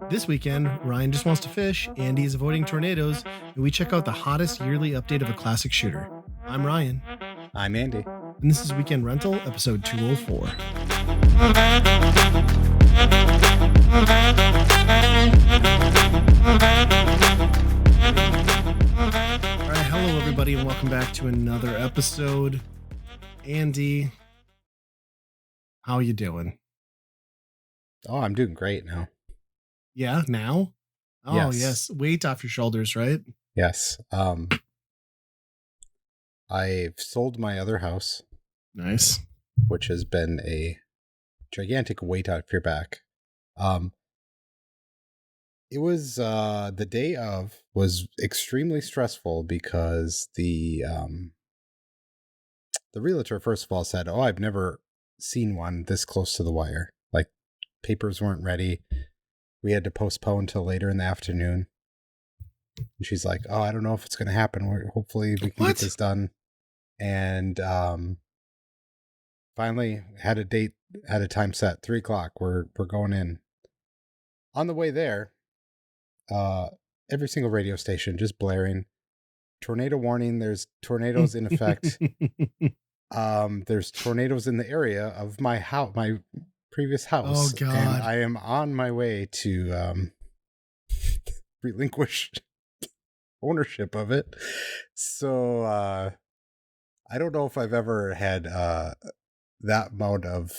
This weekend, Ryan just wants to fish, Andy is avoiding tornadoes, and we check out the hottest yearly update of a classic shooter. I'm Ryan. I'm Andy. And this is Weekend Rental, episode 204. All right, hello everybody, and welcome back to another episode. Andy, how you doing? Oh, I'm doing great now. Yeah, now? Oh, yes. Weight off your shoulders, right? Yes. I've sold my other house. Nice. Which has been a gigantic weight off your back. It was the day of was extremely stressful because the realtor, first of all, said, "Oh, I've never seen one this close to the wire. Like, papers weren't ready. We had to postpone till later in the afternoon." And she's like, "Oh, I don't know if it's going to happen. Hopefully we can get this done." And finally had a time set, 3:00. We're going in. On the way there, every single radio station just blaring, tornado warning. There's tornadoes in effect. There's tornadoes in the area of my house, my previous house. Oh God! And I am on my way to relinquish ownership of it. So I don't know if I've ever had that amount of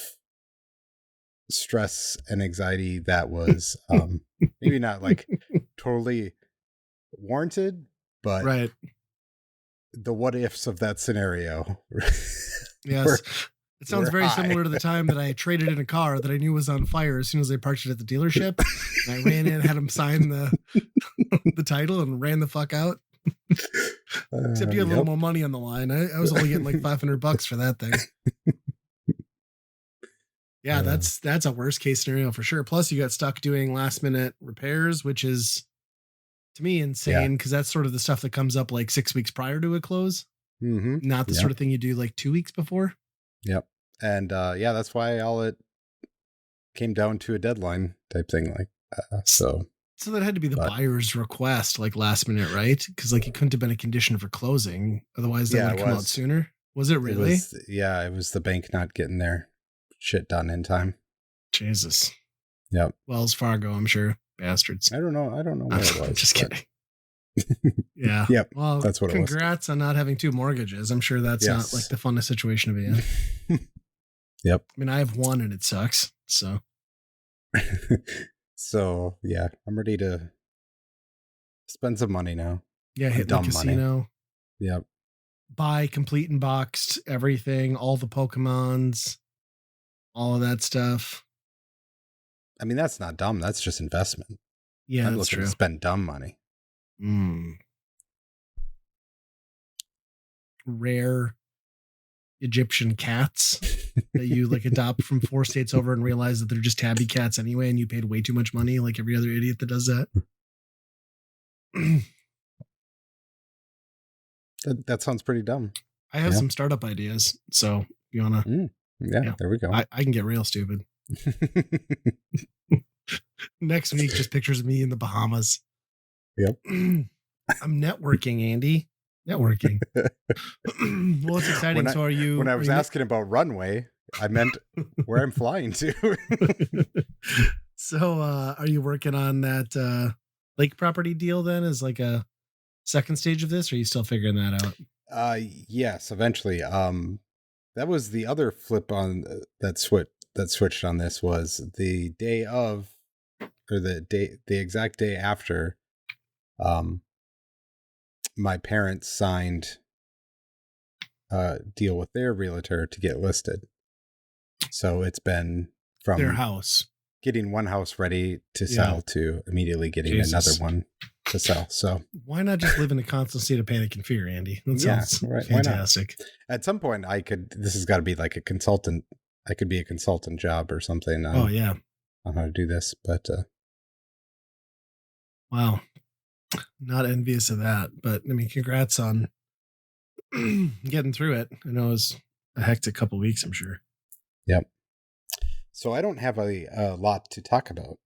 stress and anxiety that was maybe not like totally warranted, but right. The what ifs of that scenario. Yes. It sounds very similar to the time that I traded in a car that I knew was on fire as soon as I parked it at the dealership. And I ran in, had him sign the title, and ran the fuck out. Except you had a little more money on the line. I was only getting like $500 for that thing. Yeah, that's a worst case scenario for sure. Plus, you got stuck doing last minute repairs, which is to me insane because that's sort of the stuff that comes up like 6 weeks prior to a close. Mm-hmm. Not the sort of thing you do like 2 weeks before. Yep. And that's why all it came down to a deadline type thing. Like so that had to be the buyer's request, like last minute, right? Because like it couldn't have been a condition for closing. Otherwise, they would come out sooner. Was it really? It was the bank not getting their shit done in time. Jesus. Yep. Wells Fargo, I'm sure. Bastards. I don't know what it was. Just kidding. Yeah. Yep. Well, that's what it was. Congrats on not having 2 mortgages. I'm sure that's not like the funnest situation to be in. Yep. I mean, I have one and it sucks. So. So yeah, I'm ready to spend some money now. Yeah, hit the casino. Money. Yep. Buy complete and boxed everything, all the Pokemons, all of that stuff. I mean, that's not dumb. That's just investment. Yeah, I'm that's looking true. to spend dumb money. Rare Egyptian cats that you like adopt from 4 states over and realize that they're just tabby cats anyway, and you paid way too much money, like every other idiot that does that. That sounds pretty dumb. I have some startup ideas, so you wanna? There we go. I can get real stupid. Next week, just pictures of me in the Bahamas. Yep. I'm networking, Andy. Networking. Well, it's exciting. So are you? When I was asking about runway, I meant where I'm flying to. So are you working on that lake property deal then as like a second stage of this, or are you still figuring that out? Yes, eventually. That was the other flip on that switched on this was the day of, or the exact day after my parents signed a deal with their realtor to get listed. So it's been from their house, getting one house ready to sell to immediately getting another one to sell. So why not just live in a constant state of panic and fear, Andy? That sounds fantastic. At some point this has got to be like a consultant. I could be a consultant job or something. On how to do this, but wow. Not envious of that, but I mean, congrats on getting through it. I know it was a hectic couple of weeks, I'm sure. Yep. So I don't have a lot to talk about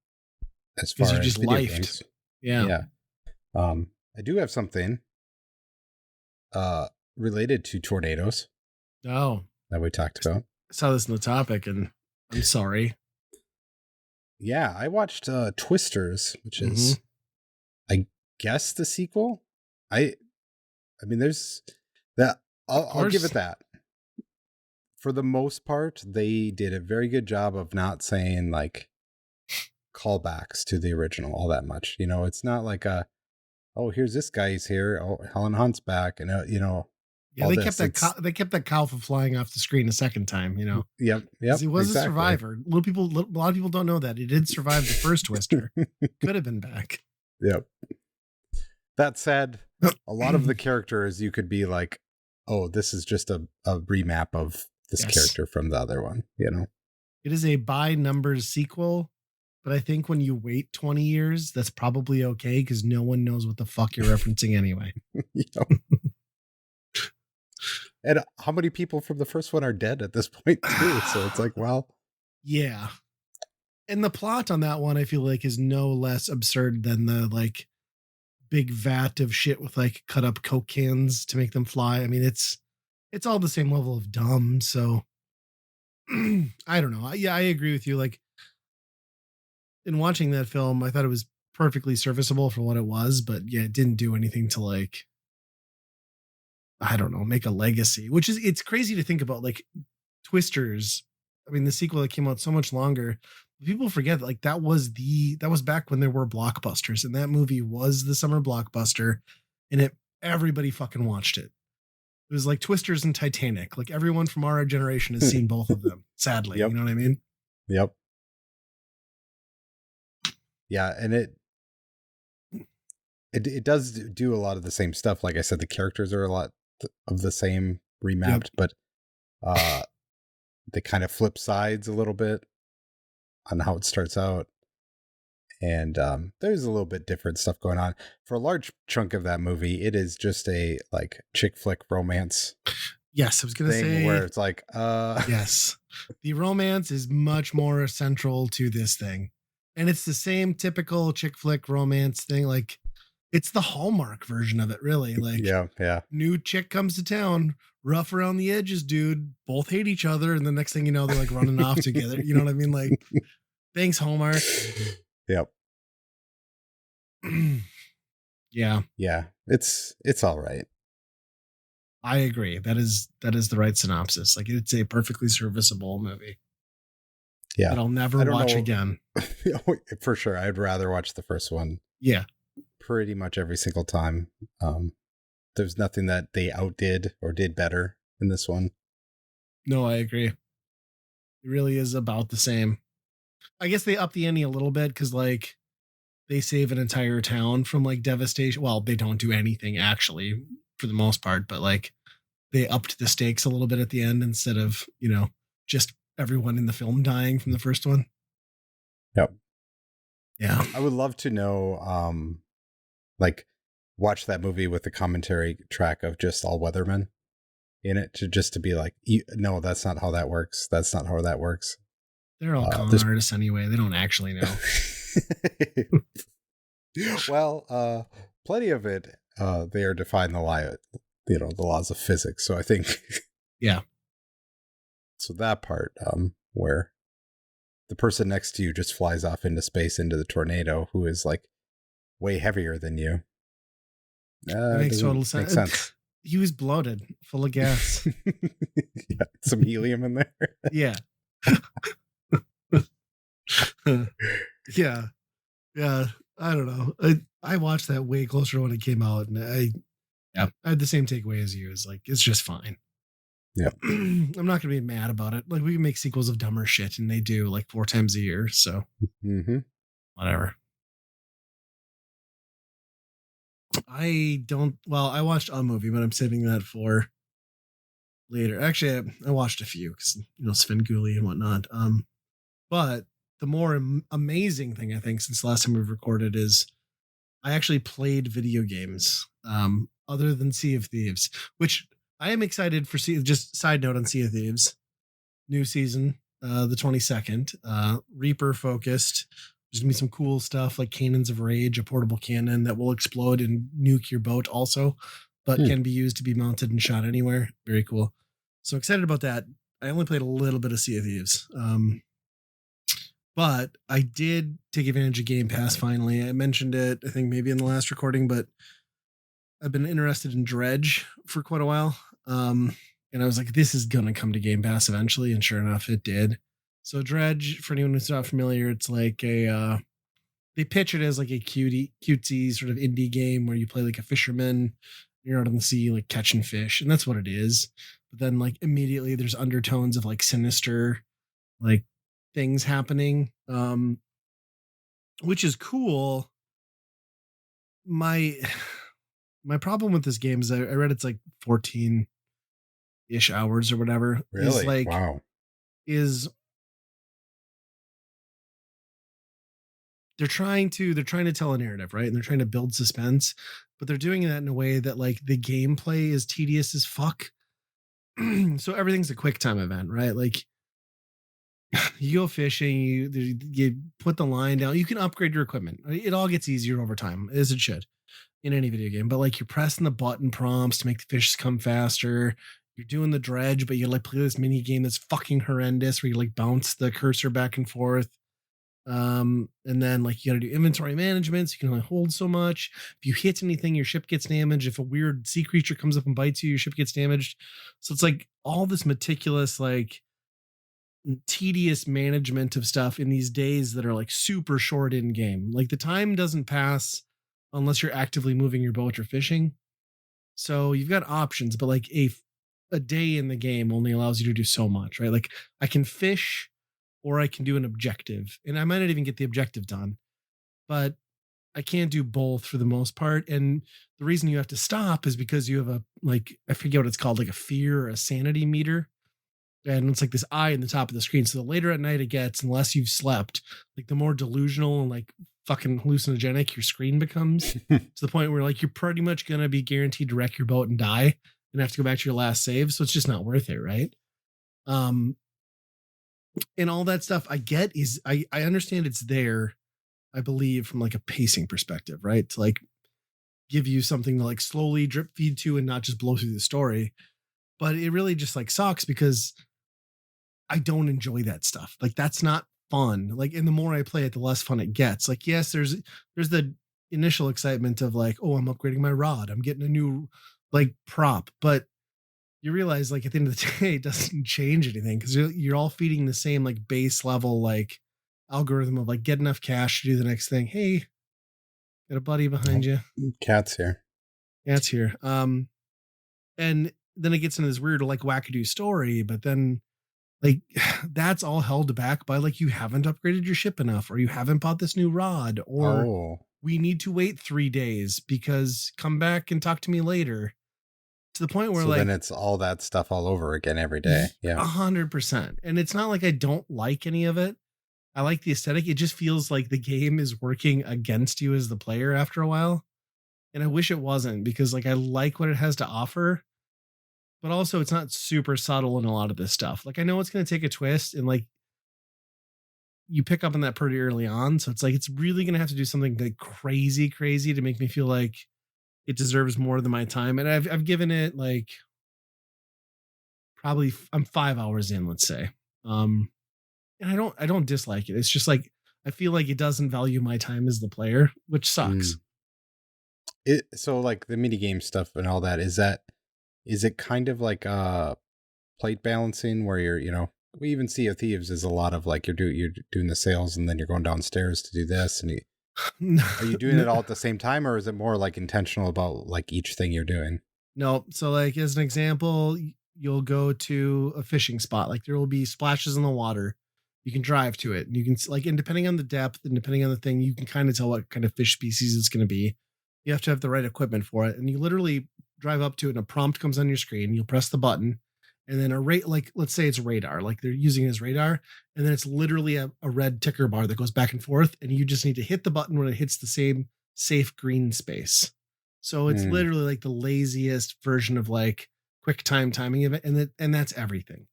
as Because far you as just video lifed. games. Yeah. Yeah. I do have something related to tornadoes Oh, that we talked about. I saw this in the topic, and I'm sorry. Yeah, I watched Twisters, which is, I guess, the sequel. I mean, there's that. I'll give it that. For the most part, they did a very good job of not saying like callbacks to the original all that much. You know, it's not like oh, here's this guy, he's here. Oh, Helen Hunt's back, and you know, Yeah, they kept that they kept that cow from flying off the screen a second time. You know. Yep. He was exactly. a survivor. A lot of people don't know that he did survive the first Twister. Could have been back. Yep. That said, a lot of the characters you could be like, oh, this is just a remap of this character from the other one. You know, it is a by numbers sequel, but I think when you wait 20 years, that's probably okay because no one knows what the fuck you're referencing anyway. And how many people from the first one are dead at this point too? So it's like, well, yeah. And the plot on that one, I feel like, is no less absurd than the like big vat of shit with like cut up Coke cans to make them fly. I mean, it's all the same level of dumb. So I don't know. Yeah, I agree with you. Like in watching that film, I thought it was perfectly serviceable for what it was, but yeah, it didn't do anything to like, I don't know, make a legacy, which is, it's crazy to think about. Like Twisters, I mean, the sequel that came out so much longer, people forget that like that was back when there were blockbusters, and that movie was the summer blockbuster, and everybody fucking watched it. It was like Twisters and Titanic. Like everyone from our generation has seen both of them, sadly. Yep. You know what I mean? Yep. Yeah, and it does do a lot of the same stuff. Like I said, the characters are a lot of the same remapped, but they kind of flip sides a little bit on how it starts out. And there's a little bit different stuff going on. For a large chunk of that movie, it is just a like chick flick romance. Yes, I was gonna say where it's like yes. The romance is much more central to this thing. And it's the same typical chick flick romance thing. Like it's the Hallmark version of it, really. Like yeah. New chick comes to town, rough around the edges, dude. Both hate each other, and the next thing you know, they're like running off together. You know what I mean? Like, thanks, Hallmark. Yep. Yeah. It's all right. I agree. That is the right synopsis. Like it's a perfectly serviceable movie. Yeah. That I'll never watch again. For sure. I'd rather watch the first one. Yeah. Pretty much every single time. There's nothing that they outdid or did better in this one. No, I agree. It really is about the same. I guess they up the ante a little bit because like they save an entire town from like devastation. Well, they don't do anything actually for the most part, but like they upped the stakes a little bit at the end instead of, you know, just everyone in the film dying from the first one. Yep. Yeah. I would love to know, like watch that movie with the commentary track of just all weathermen in it to be like, no, that's not how that works. That's not how that works. They're all con artists anyway. They don't actually know. Well, plenty of it, they are defying the laws of physics. So I think, yeah. So that part, where the person next to you just flies off into space into the tornado, who is like way heavier than you. That makes total sense. He was bloated, full of gas. Yeah, some helium in there. Yeah. Yeah. I don't know. I watched that way closer when it came out, and I had the same takeaway as you. It's like it's just fine. Yeah. I'm not gonna be mad about it. Like we can make sequels of dumber shit, and they do like 4 times a year. So whatever. I watched a movie, but I'm saving that for later. Actually, I watched a few because Svengoolie and whatnot. But the more amazing thing I think since the last time we've recorded is I actually played video games other than Sea of Thieves, which I am excited for. Just side note on Sea of Thieves, new season. the 22nd. Reaper focused. There's gonna be some cool stuff like Cannons of Rage, a portable cannon that will explode and nuke your boat also, but can be used to be mounted and shot anywhere. Very cool. So excited about that. I only played a little bit of Sea of Thieves. But I did take advantage of Game Pass finally. I mentioned it, I think maybe in the last recording, but I've been interested in Dredge for quite a while. And I was like, this is going to come to Game Pass eventually. And sure enough, it did. So Dredge, for anyone who's not familiar, it's like they pitch it as like a cutesy sort of indie game where you play like a fisherman. You're out on the sea, like catching fish. And that's what it is. But then like immediately there's undertones of like sinister, like things happening, which is cool. My problem with this game is I read it's like 14-ish hours or whatever. Really? Is like, wow. Is they're trying to tell a narrative, right? And they're trying to build suspense, but they're doing that in a way that like the gameplay is tedious as fuck. So everything's a quick time event, right? Like you go fishing, you put the line down, you can upgrade your equipment. It all gets easier over time, as it should in any video game. But like you're pressing the button prompts to make the fish come faster. You're doing the dredge, but you like play this mini game that's fucking horrendous where you like bounce the cursor back and forth. And then like you got to do inventory management, so you can only hold so much. If you hit anything, your ship gets damaged. If a weird sea creature comes up and bites you, your ship gets damaged. So it's like all this meticulous, like tedious management of stuff in these days that are like super short in game. Like the time doesn't pass unless you're actively moving your boat or fishing. So you've got options, but like a day in the game only allows you to do so much, right? Like I can fish or I can do an objective, and I might not even get the objective done, but I can't do both for the most part. And the reason you have to stop is because you have a, like, I forget what it's called, like a fear or a sanity meter. And it's like this eye in the top of the screen. So the later at night it gets, unless you've slept, like the more delusional and like fucking hallucinogenic your screen becomes to the point where like you're pretty much going to be guaranteed to wreck your boat and die and have to go back to your last save. So it's just not worth it. Right. And all that stuff I get is I understand it's there, I believe, from like a pacing perspective, right? To like give you something to like slowly drip feed to and not just blow through the story. But it really just like sucks because I don't enjoy that stuff. Like that's not fun. Like, and the more I play it, the less fun it gets. Like, yes, there's the initial excitement of like, oh, I'm upgrading my rod. I'm getting a new like prop, but you realize like at the end of the day, it doesn't change anything because you're all feeding the same like base level like algorithm of like get enough cash to do the next thing. Hey, got a buddy behind you. Cat's here. Cat's here. And then it gets into this weird like wackadoo story, but then like that's all held back by like you haven't upgraded your ship enough, or you haven't bought this new rod, or we need to wait 3 days because come back and talk to me later. To the point where so like then it's all that stuff all over again every day. Yeah. 100%. And it's not like I don't like any of it. I like the aesthetic. It just feels like the game is working against you as the player after a while. And I wish it wasn't, because like I like what it has to offer, but also it's not super subtle in a lot of this stuff. Like I know it's going to take a twist, and like you pick up on that pretty early on. So it's like, it's really going to have to do something like crazy to make me feel like it deserves more than my time. And I've given it like probably I'm 5 hours in, let's say. And I don't dislike it. It's just like I feel like it doesn't value my time as the player, which sucks. So like the mini game stuff and all that, is it kind of like plate balancing where you're, you know, we even see of Thieves is a lot of like you're doing the sales and then you're going downstairs to do this, and are you doing it all at the same time, or is it more like intentional about like each thing you're doing? No. So like as an example, you'll go to a fishing spot. Like there will be splashes in the water. You can drive to it and you can like, and depending on the depth and depending on the thing, you can kind of tell what kind of fish species it's going to be. You have to have the right equipment for it. And you literally drive up to it and a prompt comes on your screen. You'll press the button and then like, let's say it's radar, like they're using it as radar. And then it's literally a red ticker bar that goes back and forth. And you just need to hit the button when it hits the same safe green space. So it's literally like the laziest version of like quick timing of it. And that's everything.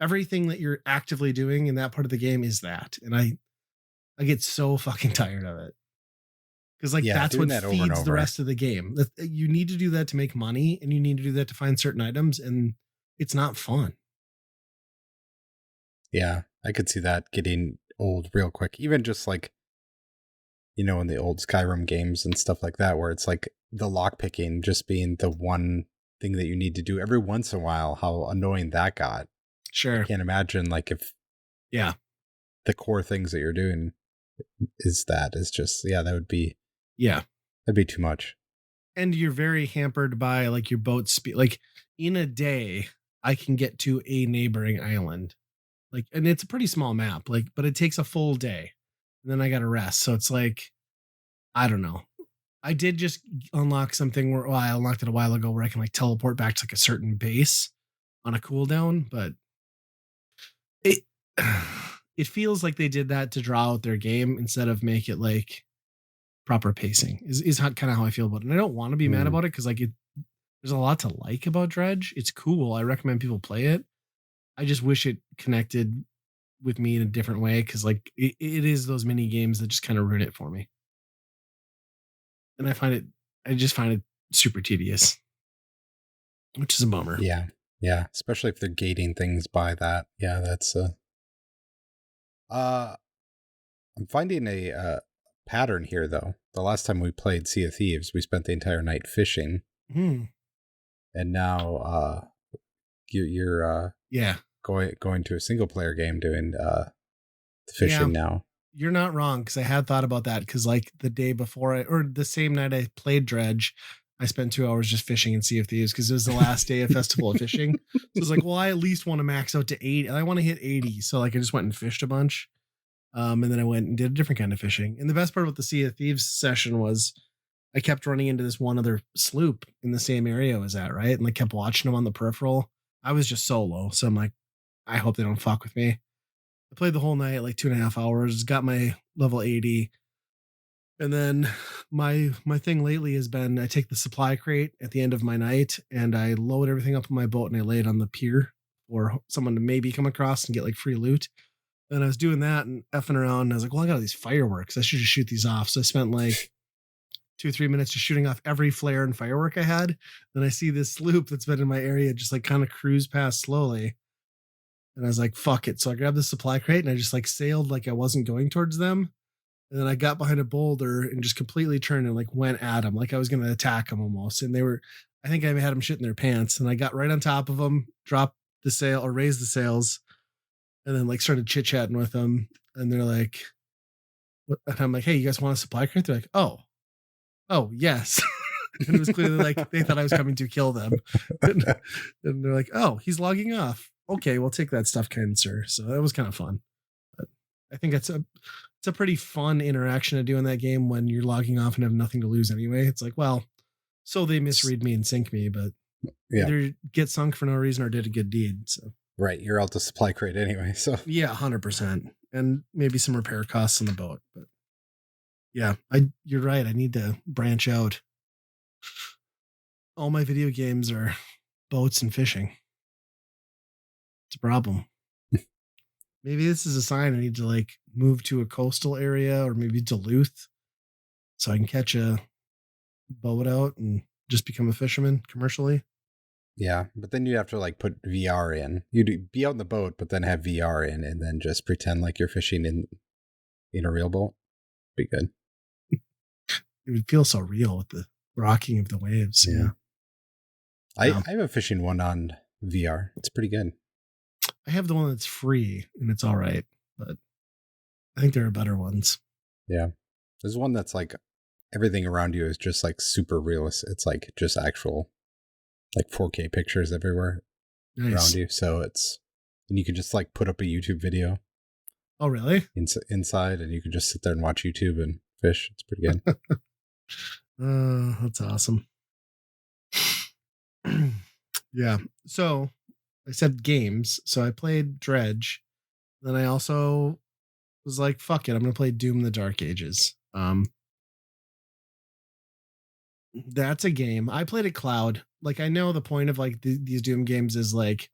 everything that you're actively doing in that part of the game is that. And I get so fucking tired of it. Because like that's doing what that over and feeds the over. rest of the game. You need to do that to make money, and you need to do that to find certain items, and it's not fun. Yeah, I could see that getting old real quick. Even just like, in the old Skyrim games and stuff like that, where it's like the lockpicking just being the one thing that you need to do every once in a while, how annoying that got. Sure. I can't imagine like if the core things that you're doing is just, that would be, that'd be too much. And you're very hampered by like your boat speed. Like in a day, I can get to a neighboring island. Like, and it's a pretty small map, like, but it takes a full day. And then I got to rest. So it's like, I don't know. I did just unlock something where I unlocked it a while ago where I can like teleport back to like a certain base on a cooldown, but it it feels like they did that to draw out their game instead of make it like proper pacing is kind of how I feel about it. And I don't want to be mad about it because like there's a lot to like about Dredge. It's cool. I recommend people play it. I just wish it connected with me in a different way because like it is those mini games that just kind of ruin it for me. And I just find it super tedious, which is a bummer. Yeah. Especially if they're gating things by that. Yeah, that's I'm finding a pattern here though. The last time we played Sea of Thieves, we spent the entire night fishing. And now you're going to a single player game doing fishing now. You're not wrong, because I had thought about that, because like the day before or the same night I played Dredge, I spent 2 hours just fishing in Sea of Thieves because it was the last day of Festival of Fishing. So it's like, well, I at least want to max out to 8 and I want to hit 80. So like I just went and fished a bunch. And then I went and did a different kind of fishing. And the best part about the Sea of Thieves session was I kept running into this one other sloop in the same area I was at, right? And like kept watching them on the peripheral. I was just solo. So I'm like, I hope they don't fuck with me. I played the whole night, like 2.5 hours, got my level 80. And then my thing lately has been I take the supply crate at the end of my night and I load everything up on my boat and I lay it on the pier for someone to maybe come across and get like free loot. And I was doing that and effing around. And I was like, well, I got all these fireworks. I should just shoot these off. So I spent like 2-3 minutes just shooting off every flare and firework I had. Then I see this sloop that's been in my area just like kind of cruise past slowly. And I was like, fuck it. So I grabbed the supply crate and I just like sailed like I wasn't going towards them. And then I got behind a boulder and just completely turned and like went at them. Like I was going to attack them almost. And I think I had them shit in their pants. And I got right on top of them, dropped the sail or raised the sails. And then like started chit chatting with them. And they're like, what? And I'm like, hey, you guys want a supply crate? They're like, oh, yes. And it was clearly like they thought I was coming to kill them. And they're like, oh, he's logging off. Okay, we'll take that stuff, kind sir. So that was kind of fun. But I think it's a pretty fun interaction to do in that game when you're logging off and have nothing to lose anyway. It's like, well, so they misread me and sink me, but either get sunk for no reason or did a good deed. So right, you're out the supply crate anyway. So yeah, 100%, and maybe some repair costs on the boat. But yeah, you're right. I need to branch out. All my video games are boats and fishing. It's a problem. Maybe this is a sign I need to like move to a coastal area or maybe Duluth so I can catch a boat out and just become a fisherman commercially. Yeah, but then you have to like put VR in. You'd be out in the boat, but then have VR in and then just pretend like you're fishing in a real boat. Be good. It would feel so real with the rocking of the waves. Yeah. I have a fishing one on VR. It's pretty good. I have the one that's free and it's all right, but I think there are better ones. Yeah. There's one that's like everything around you is just like super realistic. It's like just actual like 4K pictures everywhere around you. So and you can just like put up a YouTube video. Oh, really? Inside, and you can just sit there and watch YouTube and fish. It's pretty good. That's awesome. Yeah. So I said games. So I played Dredge. Then I also was like, fuck it. I'm going to play Doom the Dark Ages. That's a game. I played at Cloud. Like, I know the point of like these Doom games is like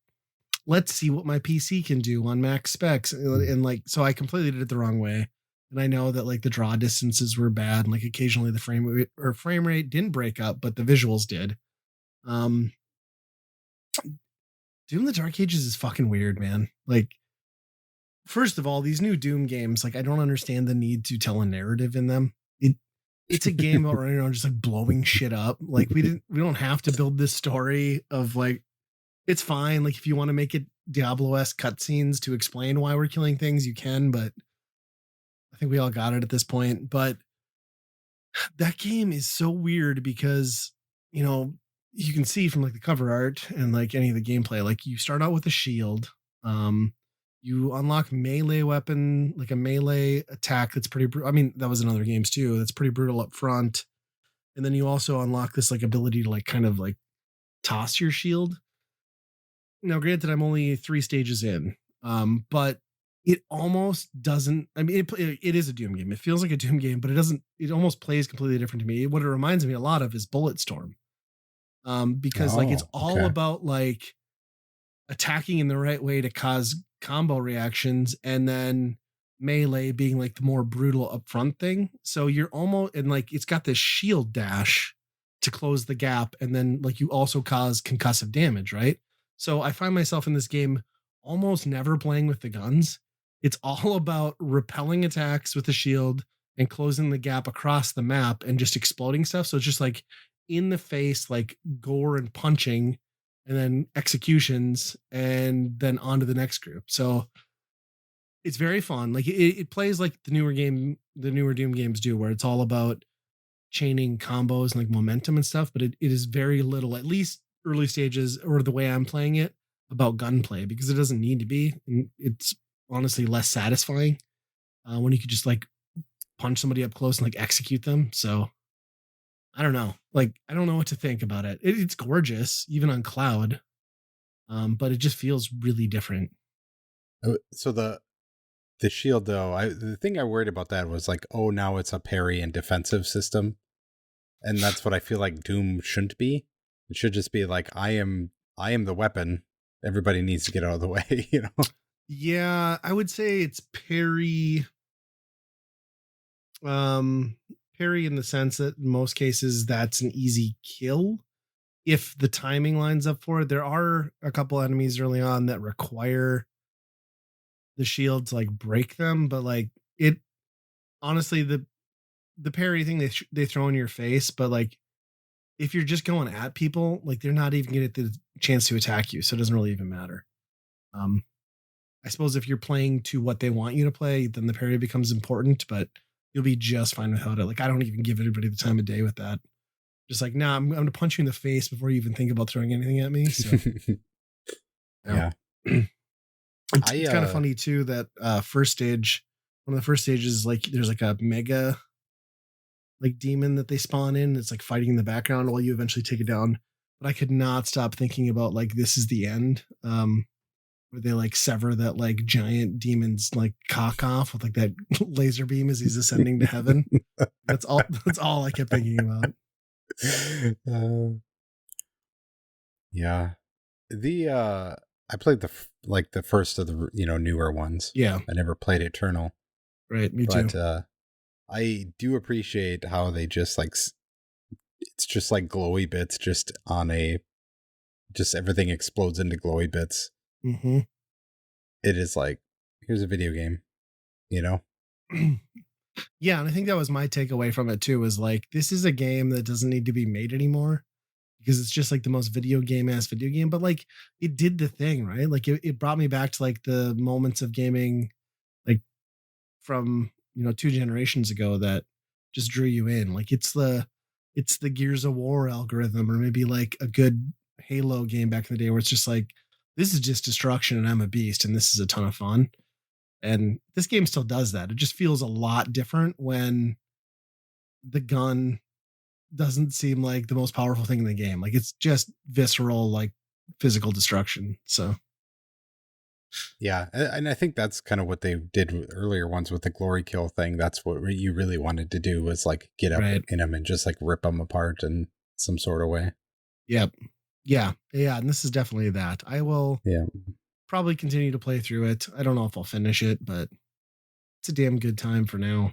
let's see what my PC can do on max specs. And like, so I completely did it the wrong way. And I know that like the draw distances were bad. And like occasionally the frame rate didn't break up, but the visuals did. Doom the Dark Ages is fucking weird, man. Like, first of all, these new Doom games, like I don't understand the need to tell a narrative in them. It's a game about running around just like blowing shit up. Like we don't have to build this story of like, it's fine. Like if you want to make it Diablo-esque cutscenes to explain why we're killing things, you can, but I think we all got it at this point. But that game is so weird because, you know, you can see from like the cover art and like any of the gameplay, like you start out with a shield. You unlock melee weapon, like a melee attack that's pretty I mean, that was in other games too. That's pretty brutal up front. And then you also unlock this like ability to like kind of like toss your shield. Now, granted, I'm only 3 stages in, but it almost doesn't. I mean, it is a Doom game. It feels like a Doom game, but it doesn't. It almost plays completely different to me. What it reminds me a lot of is Bulletstorm, because like it's all about like attacking in the right way to cause combo reactions, and then melee being like the more brutal upfront thing. So you're almost, and like it's got this shield dash to close the gap, and then like you also cause concussive damage, right? So I find myself in this game almost never playing with the guns. It's all about repelling attacks with the shield and closing the gap across the map and just exploding stuff. So it's just like in the face, like gore and punching, and then executions, and then on to the next group. So it's very fun. Like it plays like the newer Doom games do, where it's all about chaining combos and like momentum and stuff, but it is very little, at least early stages, or the way I'm playing it, about gunplay, because it doesn't need to be. And it's honestly less satisfying when you could just like punch somebody up close and like execute them. So I don't know. Like, I don't know what to think about it. It's gorgeous, even on cloud, but it just feels really different. So the shield, though, the thing I worried about that was like, oh, now it's a parry and defensive system, and that's what I feel like Doom shouldn't be. It should just be like, I am the weapon. Everybody needs to get out of the way, you know? Yeah, I would say it's parry. Parry in the sense that in most cases that's an easy kill if the timing lines up for it. There are a couple enemies early on that require the shield to like break them, but like it honestly, the parry thing they throw in your face, but like if you're just going at people, like they're not even gonna get the chance to attack you, so it doesn't really even matter. I suppose if you're playing to what they want you to play, then the parry becomes important, but you'll be just fine without it. Like I don't even give anybody the time of day with that. Just like, nah, I'm gonna punch you in the face before you even think about throwing anything at me. So yeah. It's kind of funny too that first stage, one of the first stages, like there's like a mega like demon that they spawn in. It's like fighting in the background while you eventually take it down. But I could not stop thinking about like this is the end, where they like sever that like giant demon's like cock off with like that laser beam as he's ascending to heaven. That's all I kept thinking about. Yeah. I played the first of the newer ones. Yeah. I never played Eternal. Right, me too. But I do appreciate how they just like, it's just like glowy bits just just everything explodes into glowy bits. Mm-hmm. It is like, here's a video game, you know? Yeah, and I think that was my takeaway from it too, was like, this is a game that doesn't need to be made anymore because it's just like the most video game, but like it did the thing, right? Like it brought me back to like the moments of gaming, like from, 2 generations ago that just drew you in. Like it's the Gears of War algorithm, or maybe like a good Halo game back in the day where it's just like, this is just destruction and I'm a beast and this is a ton of fun. And this game still does that. It just feels a lot different when the gun doesn't seem like the most powerful thing in the game. Like it's just visceral, like physical destruction. So yeah, and I think that's kind of what they did with earlier ones with the glory kill thing. That's what you really wanted to do, was like get up in them and just like rip them apart in some sort of way. Yep. Yeah. And this is definitely that. I will probably continue to play through it. I don't know if I'll finish it, but it's a damn good time for now.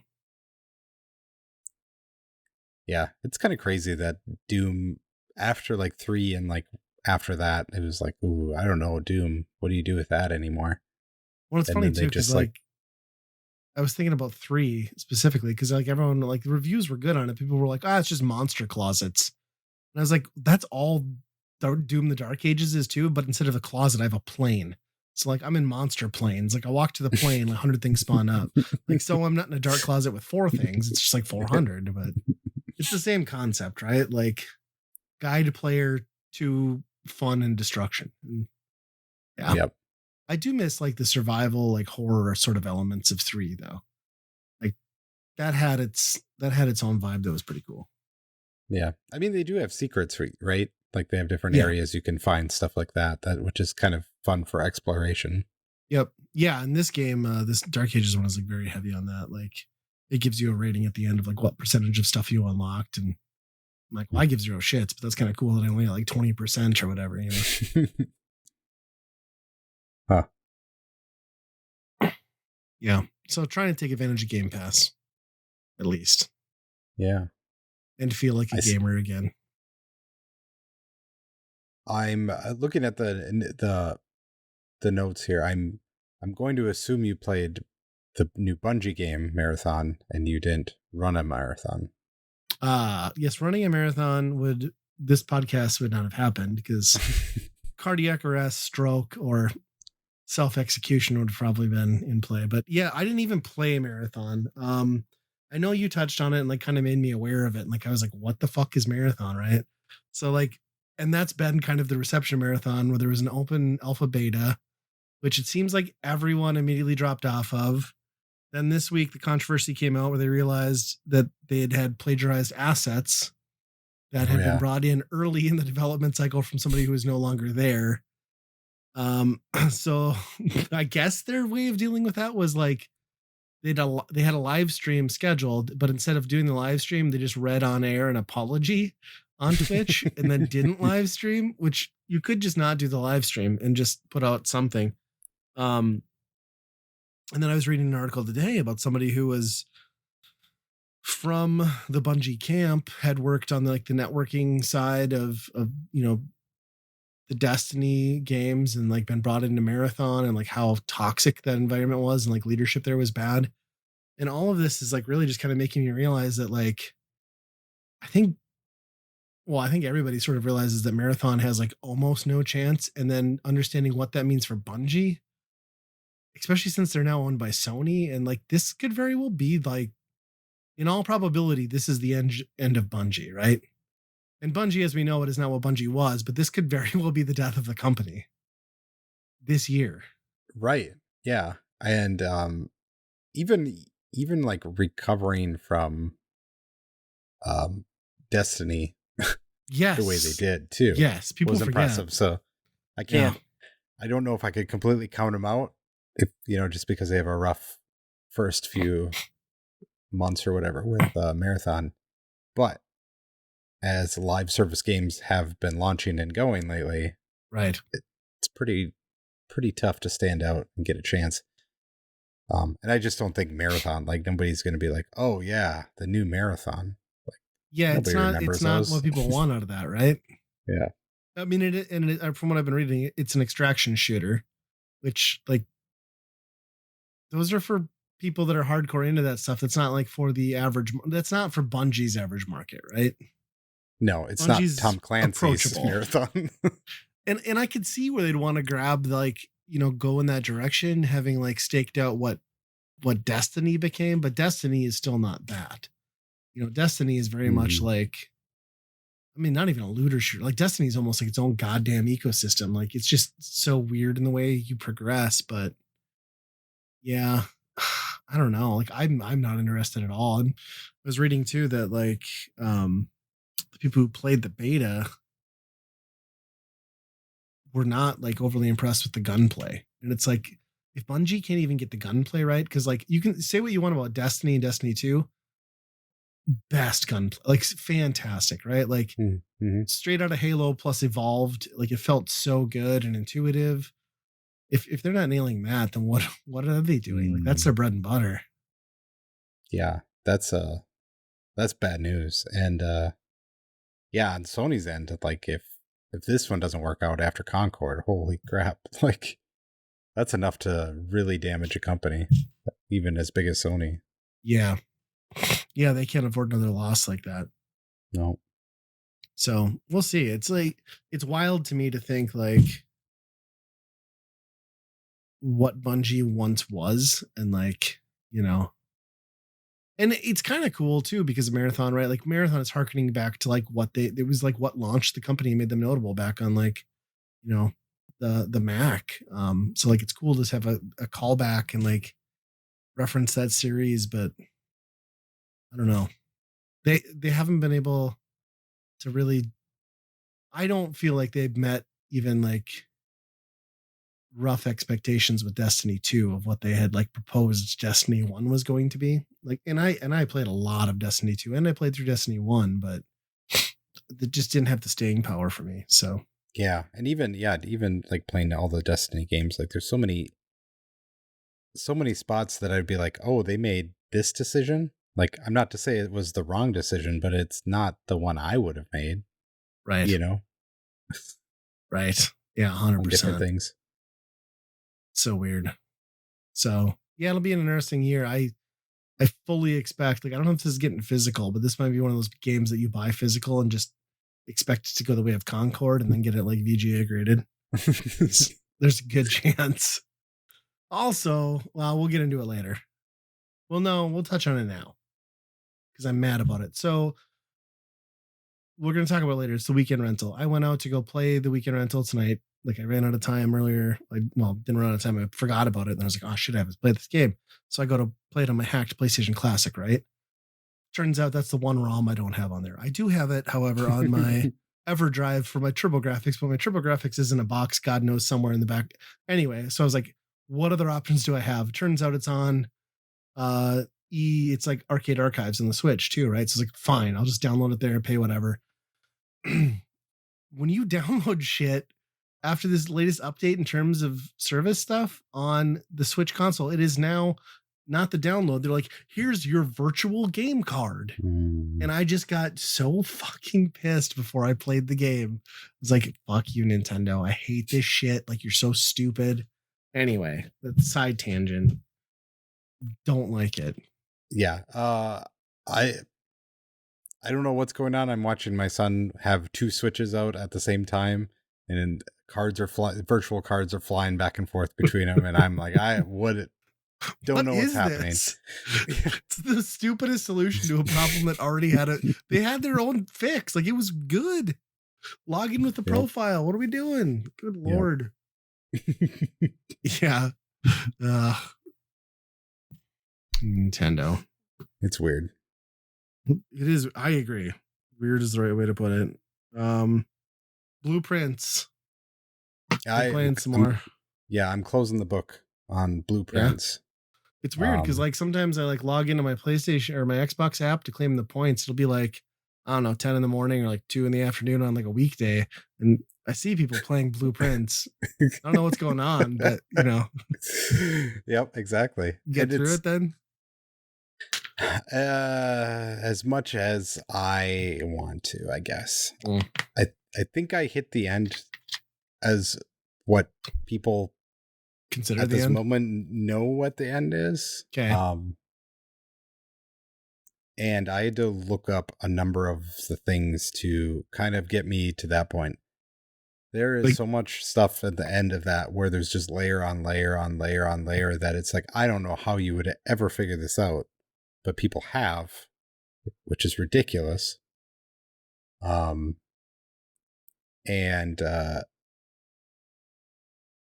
Yeah, it's kind of crazy that Doom, after like 3 and like after that, it was like, ooh, I don't know, Doom. What do you do with that anymore? Well, it's And funny then they too, because just like, I was thinking about 3 specifically, because like everyone, like the reviews were good on it. People were like, it's just monster closets. And I was like, that's all Doom the Dark Ages is too, but instead of a closet, I have a plane. So like I'm in monster planes. Like I walk to the plane, 100 things spawn up. Like, so I'm not in a dark closet with 4 things. It's just like 400, but it's the same concept, right? Like guide player to fun and destruction. And yeah. yep. I do miss like the survival, like horror sort of elements of 3 though. Like that had its own vibe that was pretty cool. Yeah. I mean, they do have secrets, right? Like they have different Yeah. areas you can find stuff like that, which is kind of fun for exploration. Yep. Yeah. In this game, this Dark Ages one is like very heavy on that. Like it gives you a rating at the end of like what percentage of stuff you unlocked. And I'm like, well, I give 0 shits, but that's kind of cool that I only got like 20% or whatever, you know? Huh. Yeah. So trying to take advantage of Game Pass, at least. Yeah. And feel like a gamer again. I'm looking at the notes here. I'm going to assume you played the new Bungie game Marathon and you didn't run a marathon. Yes, running a marathon this podcast would not have happened because cardiac arrest, stroke, or self-execution would have probably been in play. But yeah, I didn't even play a marathon. I know you touched on it and like kind of made me aware of it. And like I was like, what the fuck is marathon, right? So like, and that's been kind of the reception marathon where there was an open alpha beta, which it seems like everyone immediately dropped off of. Then this week, the controversy came out where they realized that they had plagiarized assets that had been brought in early in the development cycle from somebody who was no longer there. So I guess their way of dealing with that was like they had a live stream scheduled, but instead of doing the live stream, they just read on air an apology on Twitch and then didn't live stream, which you could just not do the live stream and just put out something. And then I was reading an article today about somebody who was from the Bungie camp, had worked on the networking side of the Destiny games and like been brought into Marathon and like how toxic that environment was and like leadership there was bad. And all of this is like really just kind of making me realize that like, I think everybody sort of realizes that Marathon has like almost no chance. And then understanding what that means for Bungie, especially since they're now owned by Sony. And like, this could very well be like, in all probability, this is the end of Bungie, right? And Bungie, as we know, it is not what Bungie was, but this could very well be the death of the company this year. Right. Yeah. And even like recovering from Destiny yes, the way they did too. Yes, people was forget. Impressive. So I can't I don't know if I could completely count them out if just because they have a rough first few months or whatever with Marathon. But as live service games have been launching and going lately, right, it's pretty tough to stand out and get a chance. And I just don't think Marathon, like nobody's going to be like, oh yeah, the new Marathon. Like, yeah, it's not what people want out of that, right? Yeah. I mean, from what I've been reading, it's an extraction shooter, which like those are for people that are hardcore into that stuff. That's not like for the average. That's not for Bungie's average market, right? No, it's Bungie's not Tom Clancy's Marathon. and I could see where they'd want to grab like, go in that direction, having like staked out what Destiny became, but Destiny is still not that. Destiny is very much like, I mean, not even a looter shooter. Like Destiny is almost like its own goddamn ecosystem. Like it's just so weird in the way you progress, but yeah, I don't know. Like I'm not interested at all. And I was reading too that like the people who played the beta were not like overly impressed with the gunplay. And it's like if Bungie can't even get the gunplay right, because like you can say what you want about Destiny and Destiny 2, best gunplay, like fantastic, right? Like straight out of Halo plus evolved, like it felt so good and intuitive. if they're not nailing that, then what are they doing? Like that's their bread and butter. Yeah, that's bad news. And yeah, on Sony's end, like if this one doesn't work out after Concord, holy crap. Like that's enough to really damage a company, even as big as Sony. Yeah. Yeah, they can't afford another loss like that. No. So we'll see. It's like, it's wild to me to think like what Bungie once was, and like, you know, and it's kind of cool too because of Marathon, right? Like Marathon is harkening back to like what it was like what launched the company and made them notable back on like, you know, the Mac. So like it's cool to have a callback and like reference that series, but I don't know. They haven't been able to really, I don't feel like they've met even like rough expectations with Destiny 2 of what they had like proposed Destiny 1 was going to be. Like and I played a lot of Destiny 2 and I played through Destiny 1, but it just didn't have the staying power for me. So yeah, and even like playing all the Destiny games, like there's so many spots that I'd be like, "Oh, they made this decision." Like I'm not to say it was the wrong decision, but it's not the one I would have made. right. You know. Right. Yeah, 100%. On different things. So weird. So yeah, it'll be an interesting year. I fully expect, like, I don't know if this is getting physical, but this might be one of those games that you buy physical and just expect it to go the way of Concord and then get it like VGA graded. There's a good chance. Also, well, we'll get into it later. Well, no, we'll touch on it now because I'm mad about it. So we're going to talk about it later. It's the weekend rental. I went out to go play the weekend rental tonight. Like I ran out of time earlier. Didn't run out of time. I forgot about it. And I was like, oh, shit, I have to play this game. So I go to play it on my hacked PlayStation Classic, right? Turns out that's the one ROM I don't have on there. I do have it, however, on my EverDrive for my TurboGrafx, but my TurboGrafx is in a box, God knows, somewhere in the back. Anyway, so I was like, what other options do I have? Turns out it's on it's like Arcade Archives on the Switch too, right? So it's like, fine, I'll just download it there and pay whatever. When you download shit after this latest update in terms of service stuff on the Switch console, it is now not the download. They're like, here's your virtual game card. And I just got so fucking pissed before I played the game. I was like, fuck you, Nintendo. I hate this shit. Like, you're so stupid. Anyway, that's side tangent. Don't like it. Yeah. I don't know what's going on. I'm watching my son have two Switches out at the same time, and virtual cards are flying back and forth between them, and I'm like, don't know what's happening. It's the stupidest solution to a problem that already they had their own fix. Like, it was good. Log in with the profile. What are we doing? Good Lord. Yeah. Nintendo. It's weird. It is. I agree. Weird is the right way to put it. Blueprints. I'm playing some more. Yeah, I'm closing the book on Blueprints. Yeah. It's weird because like sometimes I like log into my PlayStation or my Xbox app to claim the points. It'll be like, I don't know, 10 in the morning or like 2 in the afternoon on like a weekday. And I see people playing Blueprints. I don't know what's going on, but you know. Yep, exactly. Get through it then? As much as I want to, I guess. I think I hit the end as what people consider at the this end? moment know what the end is. Okay. And I had to look up a number of the things to kind of get me to that point. There is so much stuff at the end of that where there's just layer on layer on layer on layer that it's like, I don't know how you would ever figure this out, but people have, which is ridiculous. And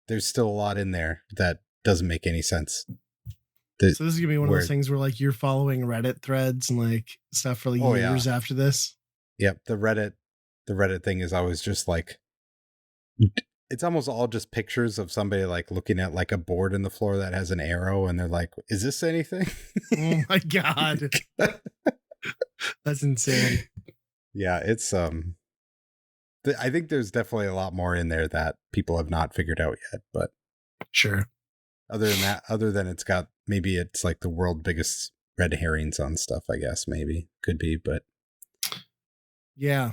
there's still a lot in there that doesn't make any sense. So this is gonna be one of those things where like you're following Reddit threads and like stuff for like years after this. Yep, the Reddit thing is always just like, it's almost all just pictures of somebody like looking at like a board in the floor that has an arrow, and they're like, "Is this anything?" Oh my god, that's insane. Yeah, it's I think there's definitely a lot more in there that people have not figured out yet, but Sure. Other than maybe it's like the world biggest red herrings on stuff, I guess, maybe. Could be, but. Yeah.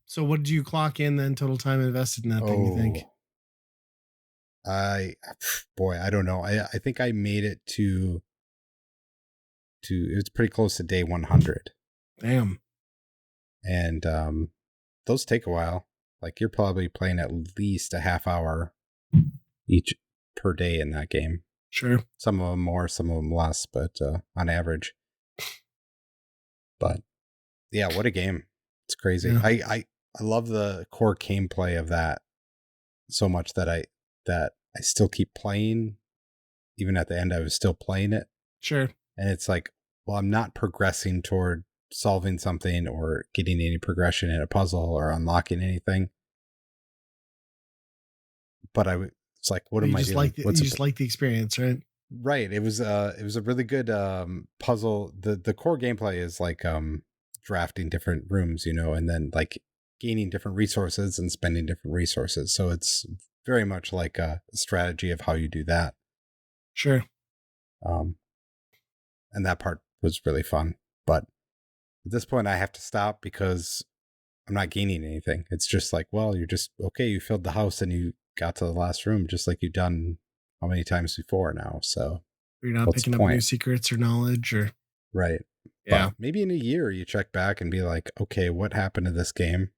So what did you clock in then total time invested in that thing, you think? I don't know. I think I made it to it was pretty close to day 100. Damn. And those take a while. Like you're probably playing at least a half hour each per day in that game. Sure. Some of them more, some of them less, but on average. But yeah, what a game. It's crazy. Yeah. I love the core gameplay of that so much that I still keep playing. Even at the end, I was still playing it. Sure. And it's like, well, I'm not progressing toward solving something or getting any progression in a puzzle or unlocking anything. But it's like, what am I doing? You just like the experience, right? Right. It was a really good puzzle. The core gameplay is like drafting different rooms, and then like gaining different resources and spending different resources. So it's very much like a strategy of how you do that. Sure. And that part was really fun. But at this point, I have to stop because I'm not gaining anything. It's just like, well, you're just, okay, you filled the house and you got to the last room just like you've done how many times before now. So you're not picking up new secrets or knowledge or. Right. Yeah. But maybe in a year you check back and be like, okay, what happened to this game?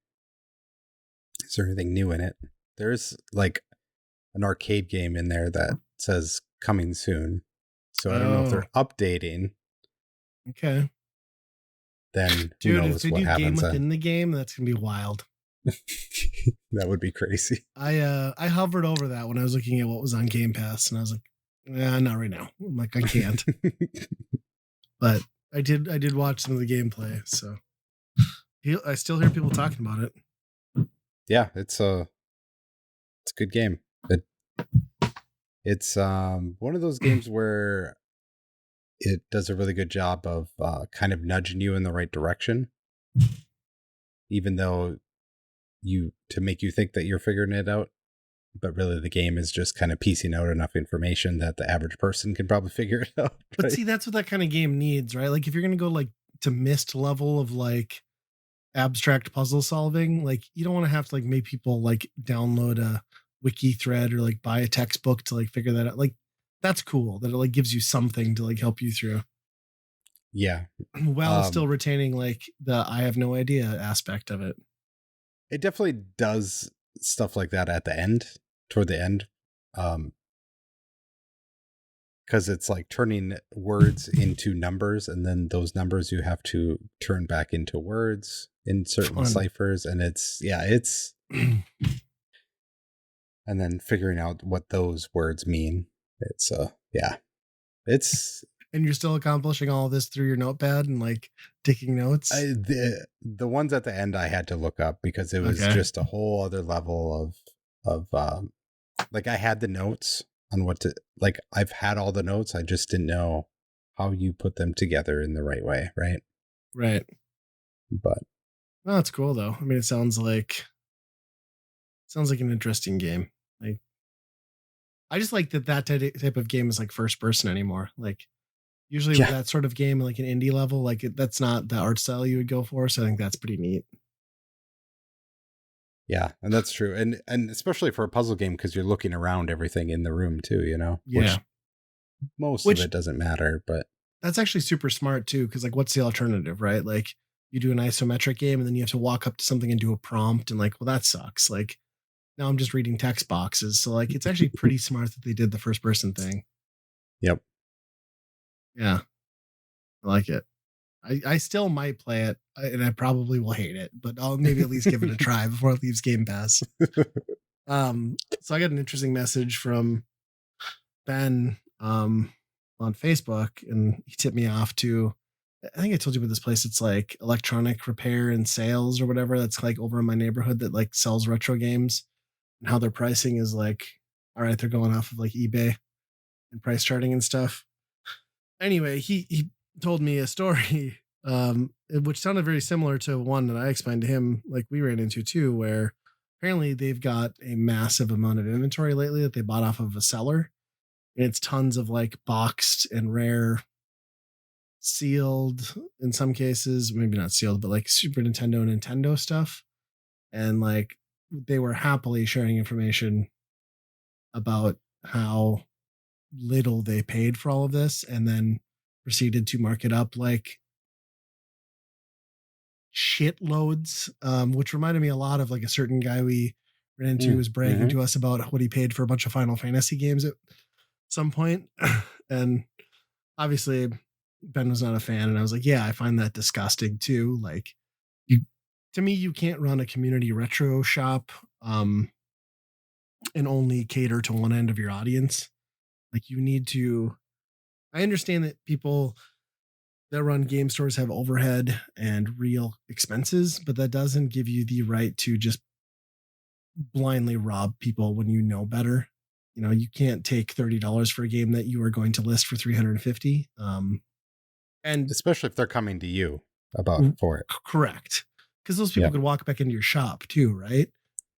Is there anything new in it? There's like an arcade game in there that says coming soon. So I don't know if they're updating. Okay. Then dude, who knows if they do game within the game, that's gonna be wild. That would be crazy. I hovered over that when I was looking at what was on Game Pass, and I was like, not right now. I'm like, I can't. But I did watch some of the gameplay, so I still hear people talking about it. Yeah, it's a good game. It's one of those games where it does a really good job of kind of nudging you in the right direction, even though to make you think that you're figuring it out. But really the game is just kind of piecing out enough information that the average person can probably figure it out. Right? But see, that's what that kind of game needs, right? Like if you're going to go like to Myst level of like abstract puzzle solving, like you don't want to have to like make people like download a wiki thread or like buy a textbook to like figure that out. Like that's cool that it like gives you something to like help you through. Yeah. While still retaining like the I have no idea aspect of it. It definitely does stuff like that at the end, toward the end. Because it's like turning words into numbers, and then those numbers you have to turn back into words in certain ciphers. And it's and then figuring out what those words mean. It's and you're still accomplishing all of this through your notepad and like taking notes. The ones at the end I had to look up because it was just a whole other level of like I had the notes on what to like. I've had all the notes. I just didn't know how you put them together in the right way. Right. Right. But well, that's cool though. I mean, it sounds like an interesting game. Like, I just like that type of game is like first person anymore. Like usually with that sort of game, like an indie level, like that's not the art style you would go for. So I think that's pretty neat. Yeah, and that's true. And especially for a puzzle game, because you're looking around everything in the room too, Yeah. Which most of it doesn't matter, but that's actually super smart too. Cause like what's the alternative, right? Like you do an isometric game and then you have to walk up to something and do a prompt and like, well, that sucks. Like now I'm just reading text boxes. So like it's actually pretty smart that they did the first person thing. Yep. Yeah. I like it. I still might play it and I probably will hate it, but I'll maybe at least give it a try before it leaves Game Pass. So I got an interesting message from Ben on Facebook, and he tipped me off to, I think I told you about this place. It's like electronic repair and sales or whatever. That's like over in my neighborhood that like sells retro games, and how their pricing is like, all right, they're going off of like eBay and price charting and stuff. Anyway, he told me a story, which sounded very similar to one that I explained to him, like we ran into too, where apparently they've got a massive amount of inventory lately that they bought off of a seller. And it's tons of like boxed and rare, sealed in some cases, maybe not sealed, but like Super Nintendo and Nintendo stuff. And like they were happily sharing information about how little they paid for all of this, and then proceeded to mark it up like shitloads, which reminded me a lot of like a certain guy we ran into who was bragging to us about what he paid for a bunch of Final Fantasy games at some point. And obviously Ben was not a fan, and I was like, yeah, I find that disgusting too. Like, to me, you can't run a community retro shop and only cater to one end of your audience. Like, you need to, I understand that people that run game stores have overhead and real expenses, but that doesn't give you the right to just blindly rob people when you know better. You know, you can't take $30 for a game that you are going to list for $350. And especially if they're coming to you for it. Correct. Because those people could walk back into your shop too, right?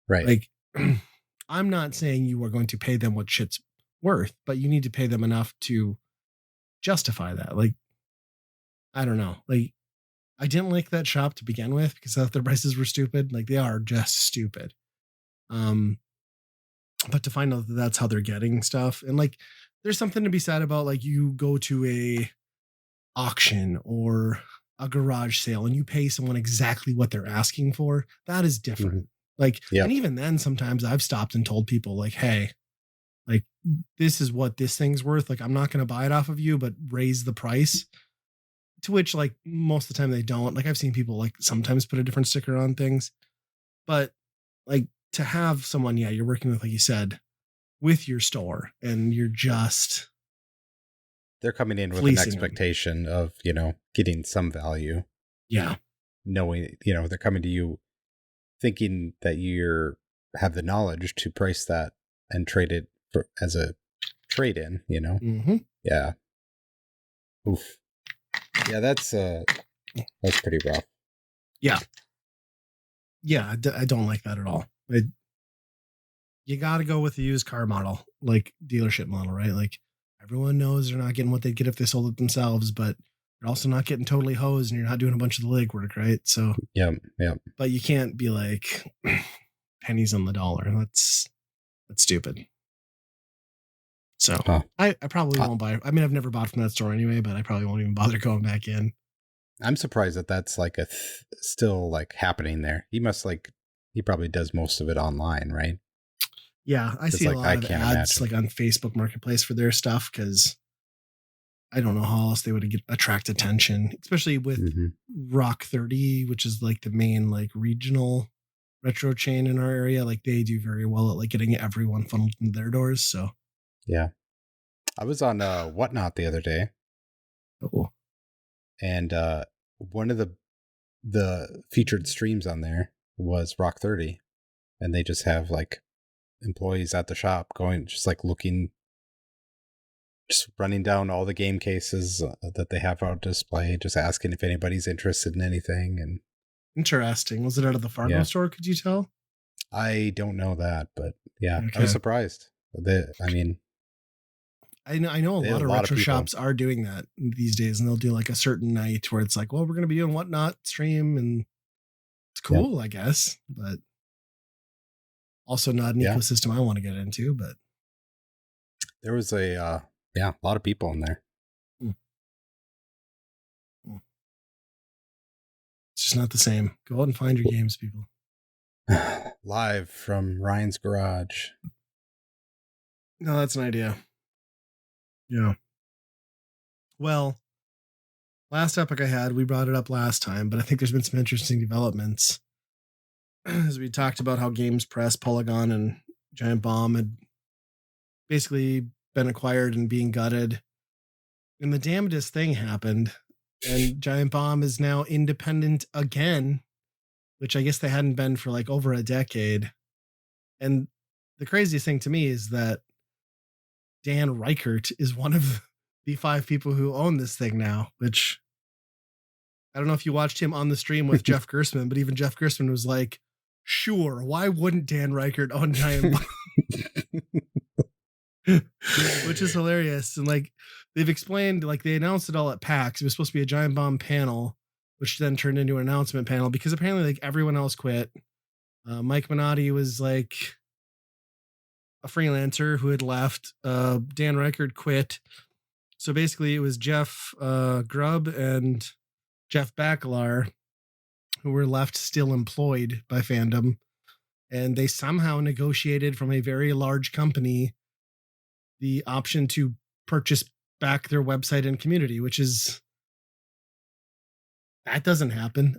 Right. Like, I'm not saying you are going to pay them what shit's worth, but you need to pay them enough to justify that. Like, I don't know. Like, I didn't like that shop to begin with because I thought their prices were stupid. Like, they are just stupid. But to find out that that's how they're getting stuff, and like, there's something to be said about like you go to a auction or a garage sale and you pay someone exactly what they're asking for. That is different. Like, and even then, sometimes I've stopped and told people like, hey, like, this is what this thing's worth. Like, I'm not going to buy it off of you, but raise the price. To which, like, most of the time they don't. Like, I've seen people like sometimes put a different sticker on things, but like, to have someone, you're working with, like you said, with your store, and you're just, they're coming in with an expectation of, getting some value. Yeah. Knowing, they're coming to you thinking that have the knowledge to price that and trade it as a trade-in, Yeah. Oof. Yeah, that's pretty rough. Yeah. Yeah, I don't like that at all. You got to go with the used car model, like dealership model, right? Like, everyone knows they're not getting what they'd get if they sold it themselves, but you're also not getting totally hosed and you're not doing a bunch of the legwork, right? So, yeah. But you can't be like pennies on the dollar. That's stupid. So I probably won't buy. I mean, I've never bought from that store anyway, but I probably won't even bother going back in. I'm surprised that that's like still like happening there. He probably does most of it online, right? Yeah, I see a lot of ads like on Facebook Marketplace for their stuff, because I don't know how else they would attract attention, especially with Rock 30, which is like the main like regional retro chain in our area. Like, they do very well at like getting everyone funneled into their doors. So yeah, I was on Whatnot the other day. Oh. And one of the featured streams on there was Rock 30, and they just have like employees at the shop going, just like looking, just running down all the game cases that they have on display, just asking if anybody's interested in anything. And interesting. Was it out of the Fargo store? Could you tell? I don't know that, but yeah, okay. I was surprised. I know a lot of retro shops are doing that these days, and they'll do like a certain night where it's like, well, we're going to be doing Whatnot stream, and it's cool, I guess, but also not an ecosystem I want to get into. But there was a lot of people in there. It's just not the same. Go out and find your games, people. Live from Ryan's garage. No, that's an idea. Yeah. Well, last topic I had, we brought it up last time, but I think there's been some interesting developments. As we talked about how Games Press, Polygon, and Giant Bomb had basically been acquired and being gutted. And the damnedest thing happened. And Giant Bomb is now independent again, which I guess they hadn't been for like over a decade. And the craziest thing to me is that Dan Reichert is one of the 5 people who own this thing now, which I don't know if you watched him on the stream with Jeff Gerstmann, but even Jeff Gerstmann was like, sure, why wouldn't Dan Reichert own Giant Bomb? Which is hilarious. And like they've explained, like they announced it all at PAX. It was supposed to be a Giant Bomb panel, which then turned into an announcement panel because apparently like everyone else quit. Mike Minotti was like a freelancer who had left. Dan Reichert quit. So basically it was Jeff Grubb and Jeff Bakalar who were left still employed by fandom. And they somehow negotiated from a very large company the option to purchase back their website and community, which is, that doesn't happen.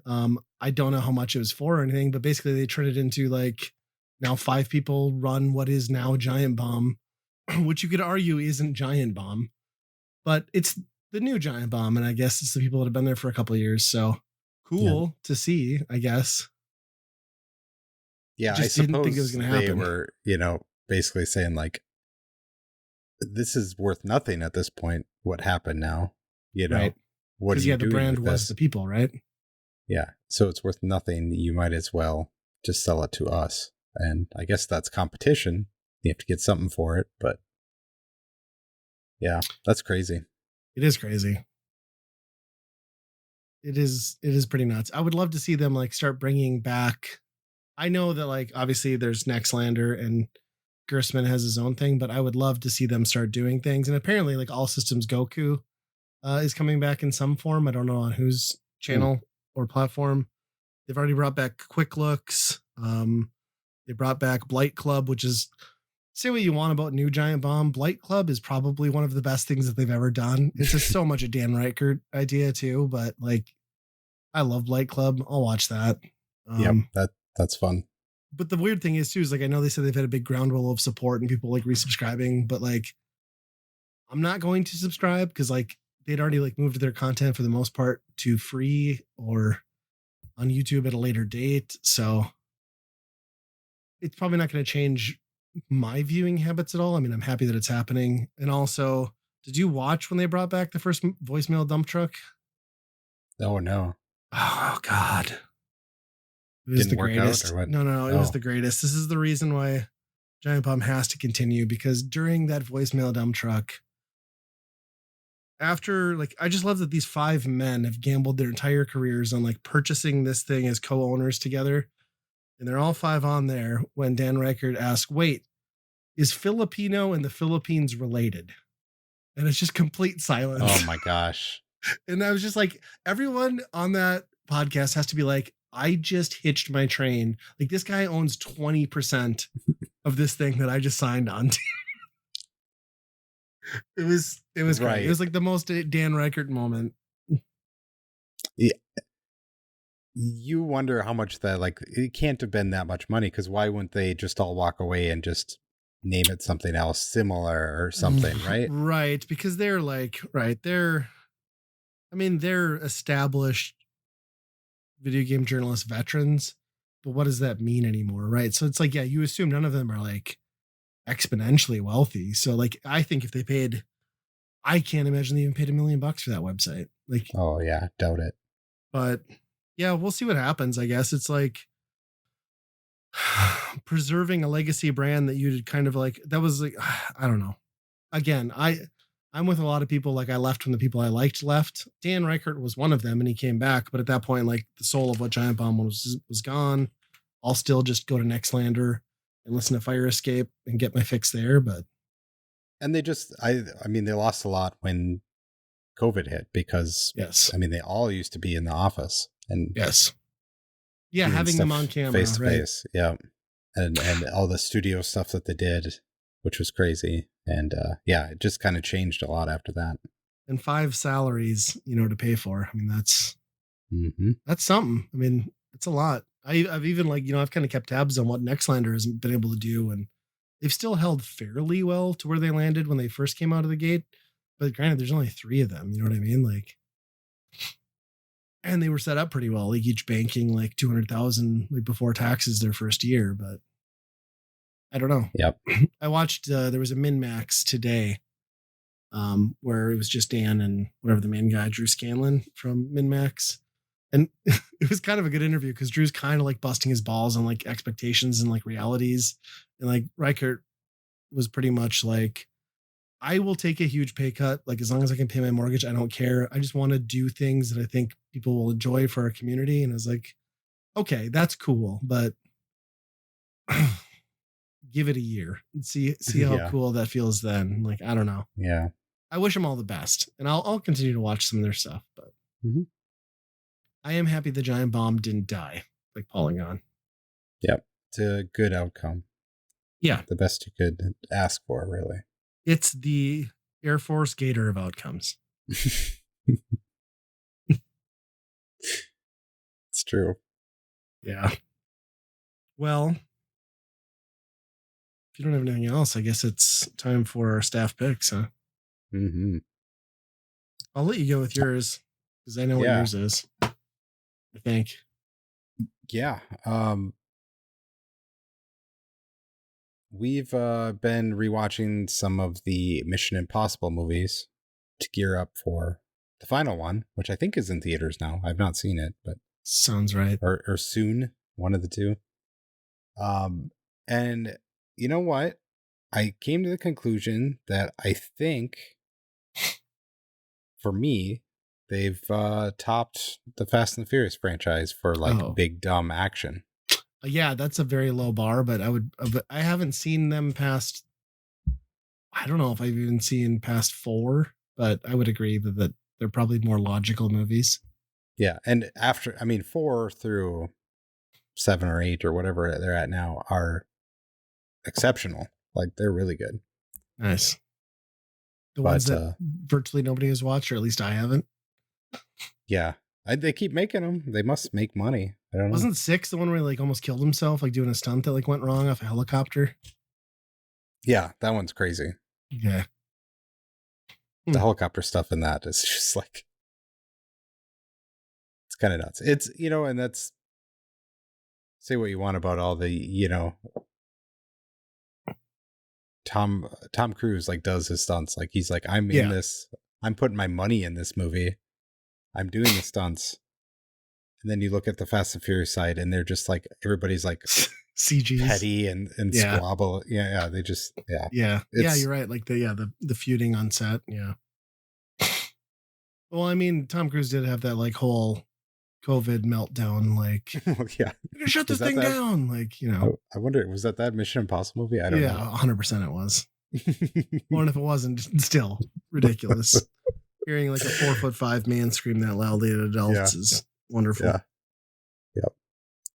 I don't know how much it was for or anything, but basically they turned it into like now 5 people run what is now Giant Bomb, which you could argue isn't Giant Bomb, but it's the new Giant Bomb. And I guess it's the people that have been there for a couple of years. So cool to see, I guess. Yeah, I suppose think it was gonna happen. They were, basically saying like, this is worth nothing at this point. What happened now? Right. What do you do? The brand was the people, right? Yeah. So it's worth nothing. You might as well just sell it to us. And I guess that's competition. You have to get something for it. But yeah, that's crazy. It is crazy. It is pretty nuts. I would love to see them like start bringing back. I know that like obviously there's Nextlander and Gersman has his own thing, but I would love to see them start doing things. And apparently like All Systems Goku is coming back in some form. I don't know on whose channel or platform. They've already brought back Quick Looks. They brought back Blight Club, which is, say what you want about New Giant Bomb. Blight Club is probably one of the best things that they've ever done. It's just so much a Dan Reichert idea too, but like I love Blight Club. I'll watch that. That's fun. But the weird thing is too, is like, I know they said they've had a big ground roll of support and people like resubscribing, but like, I'm not going to subscribe because like they'd already like moved their content for the most part to free or on YouTube at a later date. So it's probably not going to change my viewing habits at all. I mean, I'm happy that it's happening. And also, did you watch when they brought back the first voicemail dump truck? Oh, no. Oh, God. It was the greatest. No. It was the greatest. This is the reason why Giant Bomb has to continue, because during that voicemail dump truck, after like, I just love that these 5 men have gambled their entire careers on like purchasing this thing as co-owners together. And they're all 5 on there when Dan Reichert asked, wait, is Filipino and the Philippines related? And it's just complete silence. Oh my gosh. And I was just like, everyone on that podcast has to be like, I just hitched my train. Like this guy owns 20% of this thing that I just signed on to. It was right. Great. It was like the most Dan Reichert moment. Yeah. You wonder how much that, like, it can't have been that much money, because why wouldn't they just all walk away and just name it something else similar or something, right? Right, because they're like, they're established video game journalist veterans, but what does that mean anymore, right? So it's like, yeah, you assume none of them are like exponentially wealthy. So like, I think if they paid, I can't imagine they even paid $1 million for that website. Like, oh yeah, doubt it. But yeah, we'll see what happens. I guess it's like preserving a legacy brand that you did kind of like, that was like, I don't know. Again, I'm with a lot of people. Like I left when the people I liked left. Dan Reichert was one of them and he came back. But at that point, like the soul of what Giant Bomb was gone. I'll still just go to Nextlander and listen to Fire Escape and get my fix there. And they just, I mean, they lost a lot when COVID hit, because yes, I mean, they all used to be in the office and having them on camera face to face. Yeah. And all the studio stuff that they did, which was crazy. And it just kind of changed a lot after that. And 5 salaries, to pay for. I mean, that's something. I mean, it's a lot. I've even like, I've kind of kept tabs on what Nextlander has been able to do, and they've still held fairly well to where they landed when they first came out of the gate. But granted, there's only 3 of them. You know what I mean? Like, and they were set up pretty well, like each banking like 200,000 like before taxes their first year. But I don't know. Yep. I watched, there was a min-max today where it was just Dan and whatever the main guy, Drew Scanlon from min-max. And it was kind of a good interview because Drew's kind of like busting his balls on like expectations and like realities. And like Reichert was pretty much like, I will take a huge pay cut. Like, as long as I can pay my mortgage, I don't care. I just want to do things that I think people will enjoy for our community. And I was like, okay, that's cool, but give it a year and see how cool that feels then. Like, I don't know. Yeah. I wish them all the best, and I'll continue to watch some of their stuff, but I am happy the giant bomb didn't die like Polygon. Yep. It's a good outcome. Yeah. The best you could ask for, really. It's the Air Force Gator of outcomes. It's true. Yeah. Well, if you don't have anything else, I guess it's time for our staff picks, huh? Mm-hmm. I'll let you go with yours because I know what yours is. I think. Yeah. We've been rewatching some of the Mission Impossible movies to gear up for the final one, which I think is in theaters now. I've not seen it, but sounds right. Or soon, one of the two. And you know what? I came to the conclusion that I think, for me, they've topped the Fast and the Furious franchise for like big dumb action. Yeah, that's a very low bar, but I haven't seen them past. I don't know if I've even seen past 4, but I would agree that they're probably more logical movies. Yeah, and after 4 through 7 or 8 or whatever they're at now are exceptional. Like, they're really good. Nice. The ones that virtually nobody has watched, or at least I haven't. Yeah. They keep making them. They must make money. I don't know. Wasn't 6 the one where he like almost killed himself, like doing a stunt that like went wrong off a helicopter? Yeah, that one's crazy. Yeah. The helicopter stuff in that is just like, it's kind of nuts. It's, and that's, say what you want about all the, Tom Cruise like does his stunts. Like, he's like, I'm in this, I'm putting my money in this movie. I'm doing the stunts. And then you look at the Fast and Furious side and they're just like, everybody's like CGs. Petty and squabble. Yeah. They just, Yeah, you're right. Like the feuding on set. Yeah. Well, Tom Cruise did have that like whole COVID meltdown. Like, yeah, you're gonna shut this thing down. Like, I wonder, was that Mission Impossible movie? I don't know. Yeah, 100% it was. Or if it wasn't, still ridiculous. Hearing like a 4'5" man scream that loudly at adults is wonderful. Yeah. Yep.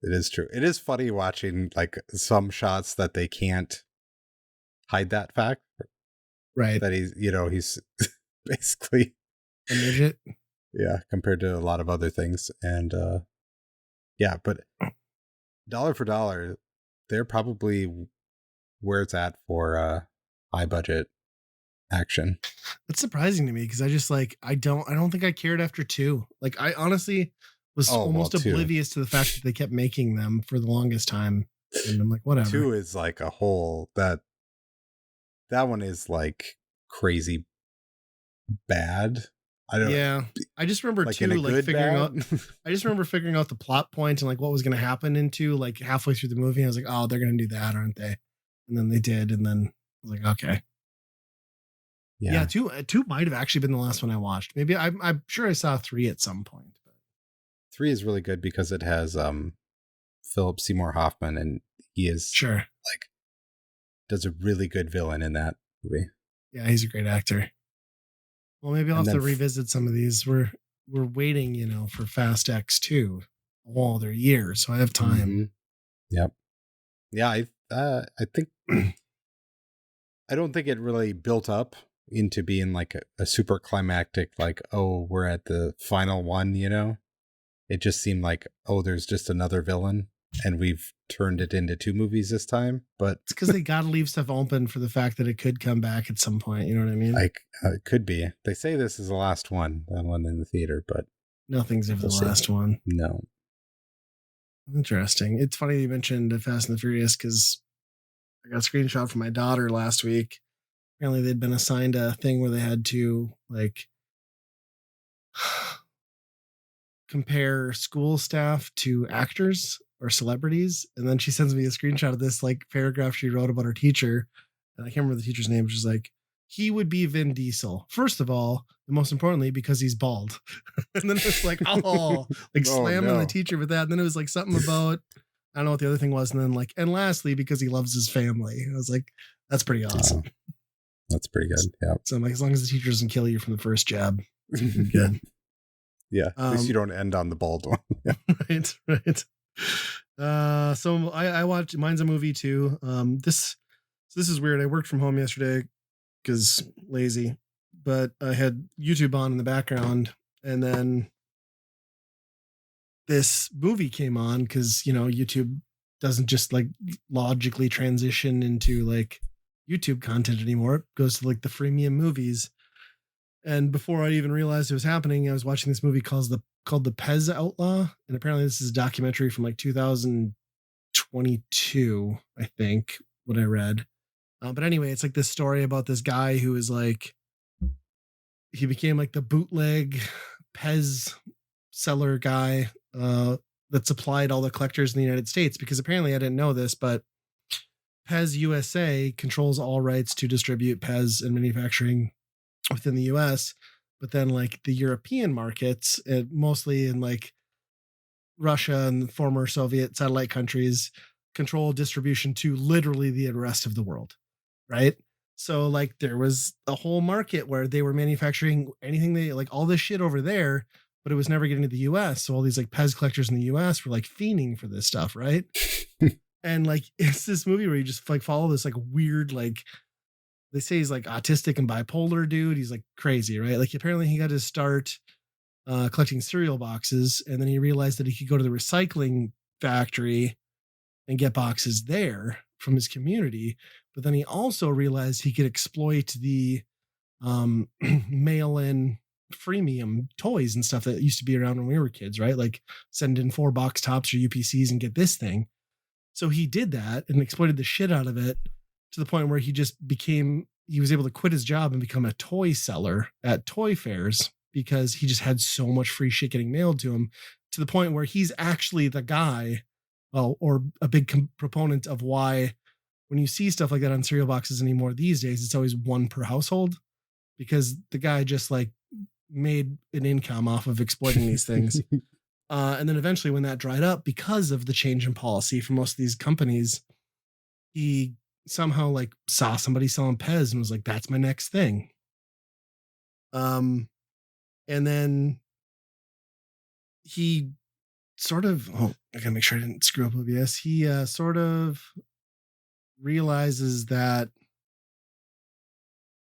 It is true. It is funny watching like some shots that they can't hide that fact. Right. That he's basically a midget. Yeah, compared to a lot of other things. And but dollar for dollar, they're probably where it's at for high budget action. It's surprising to me because I just like I don't think I cared after 2. Like, I honestly was almost oblivious to the fact that they kept making them for the longest time. And I'm like, whatever. 2 is like a whole that one is like crazy bad. I just remember like 2 like figuring out I just remember figuring out the plot point and like what was going to happen into like halfway through the movie. I was like, oh, they're going to do that, aren't they? And then they did, and then I was like, okay. Yeah, 2 might have actually been the last one I watched. Maybe I'm sure I saw 3 at some point. But 3 is really good because it has Philip Seymour Hoffman, and he is like does a really good villain in that movie. Yeah, he's a great actor. Well, maybe I'll have to revisit some of these. We're waiting, for Fast X 2 all their years, so I have time. Mm-hmm. Yep. Yeah, I think I don't think it really built up into being like a super climactic, like, oh, we're at the final one, It just seemed like, oh, there's just another villain and we've turned it into 2 movies this time. But it's because they got to leave stuff open for the fact that it could come back at some point. You know what I mean? Like, it could be. They say this is the last one, that one in the theater, but nothing's ever the last one. No. Interesting. It's funny you mentioned Fast and the Furious because I got a screenshot from my daughter last week. Apparently they'd been assigned a thing where they had to like compare school staff to actors or celebrities. And then she sends me a screenshot of this like paragraph she wrote about her teacher. And I can't remember the teacher's name. She's like, he would be Vin Diesel. First of all, and most importantly, because he's bald. And then it's like, slamming the teacher with that. And then it was like something about, I don't know what the other thing was. And then like, and lastly, because he loves his family. I was like, that's pretty awesome. That's pretty good. Yeah. So I'm like, as long as the teacher doesn't kill you from the first jab, good. Yeah. At least you don't end on the bald one. Right. So I watched, mine's a movie too. This is weird. I worked from home yesterday because lazy, but I had YouTube on in the background, and then this movie came on because, YouTube doesn't just like logically transition into like YouTube content anymore. It goes to like the freemium movies. And before I even realized it was happening, I was watching this movie called the Pez Outlaw. And apparently this is a documentary from like 2022, I think, what I read. But anyway, it's like this story about this guy who is like, he became like the bootleg Pez seller guy that supplied all the collectors in the United States, because apparently I didn't know this, but Pez USA controls all rights to distribute Pez and manufacturing within the US. But then like the European markets, mostly in like Russia and former Soviet satellite countries, control distribution to literally the rest of the world. Right. So like there was a whole market where they were manufacturing anything they like, all this shit over there, but it was never getting to the US. So all these like Pez collectors in the US were like fiending for this stuff. Right. And like, it's this movie where you just like follow this like weird, like they say he's like autistic and bipolar dude. He's like crazy, right? Like apparently he got his start collecting cereal boxes, and then he realized that he could go to the recycling factory and get boxes there from his community. But then he also realized he could exploit the mail-in freemium toys and stuff that used to be around when we were kids, right? Like send in 4 box tops or UPCs and get this thing. So he did that and exploited the shit out of it to the point where he was able to quit his job and become a toy seller at toy fairs, because he just had so much free shit getting mailed to him, to the point where he's actually the guy, or a big proponent of why when you see stuff like that on cereal boxes anymore these days, it's always one per household, because the guy just like made an income off of exploiting these things. And then eventually when that dried up because of the change in policy for most of these companies, he somehow like saw somebody selling Pez and was like, that's my next thing. And then he sort of, I gotta make sure I didn't screw up OBS. He sort of realizes that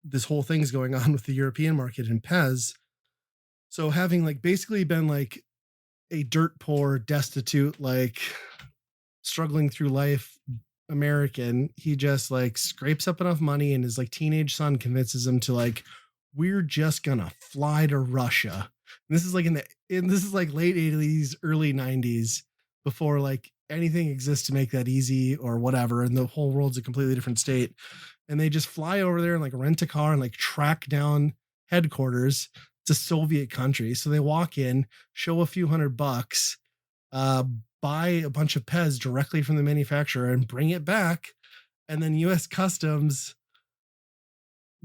this whole thing's going on with the European market in Pez. So having like basically been like a dirt poor, destitute, like struggling through life American, he just like scrapes up enough money, and his like teenage son convinces him to like, we're just gonna fly to Russia. And this is like this is like late 80s, early 90s, before like anything exists to make that easy or whatever, and the whole world's a completely different state. And they just fly over there and like rent a car and like track down headquarters. It's a Soviet country. So they walk in, show a few $100, buy a bunch of Pez directly from the manufacturer and bring it back. And then US Customs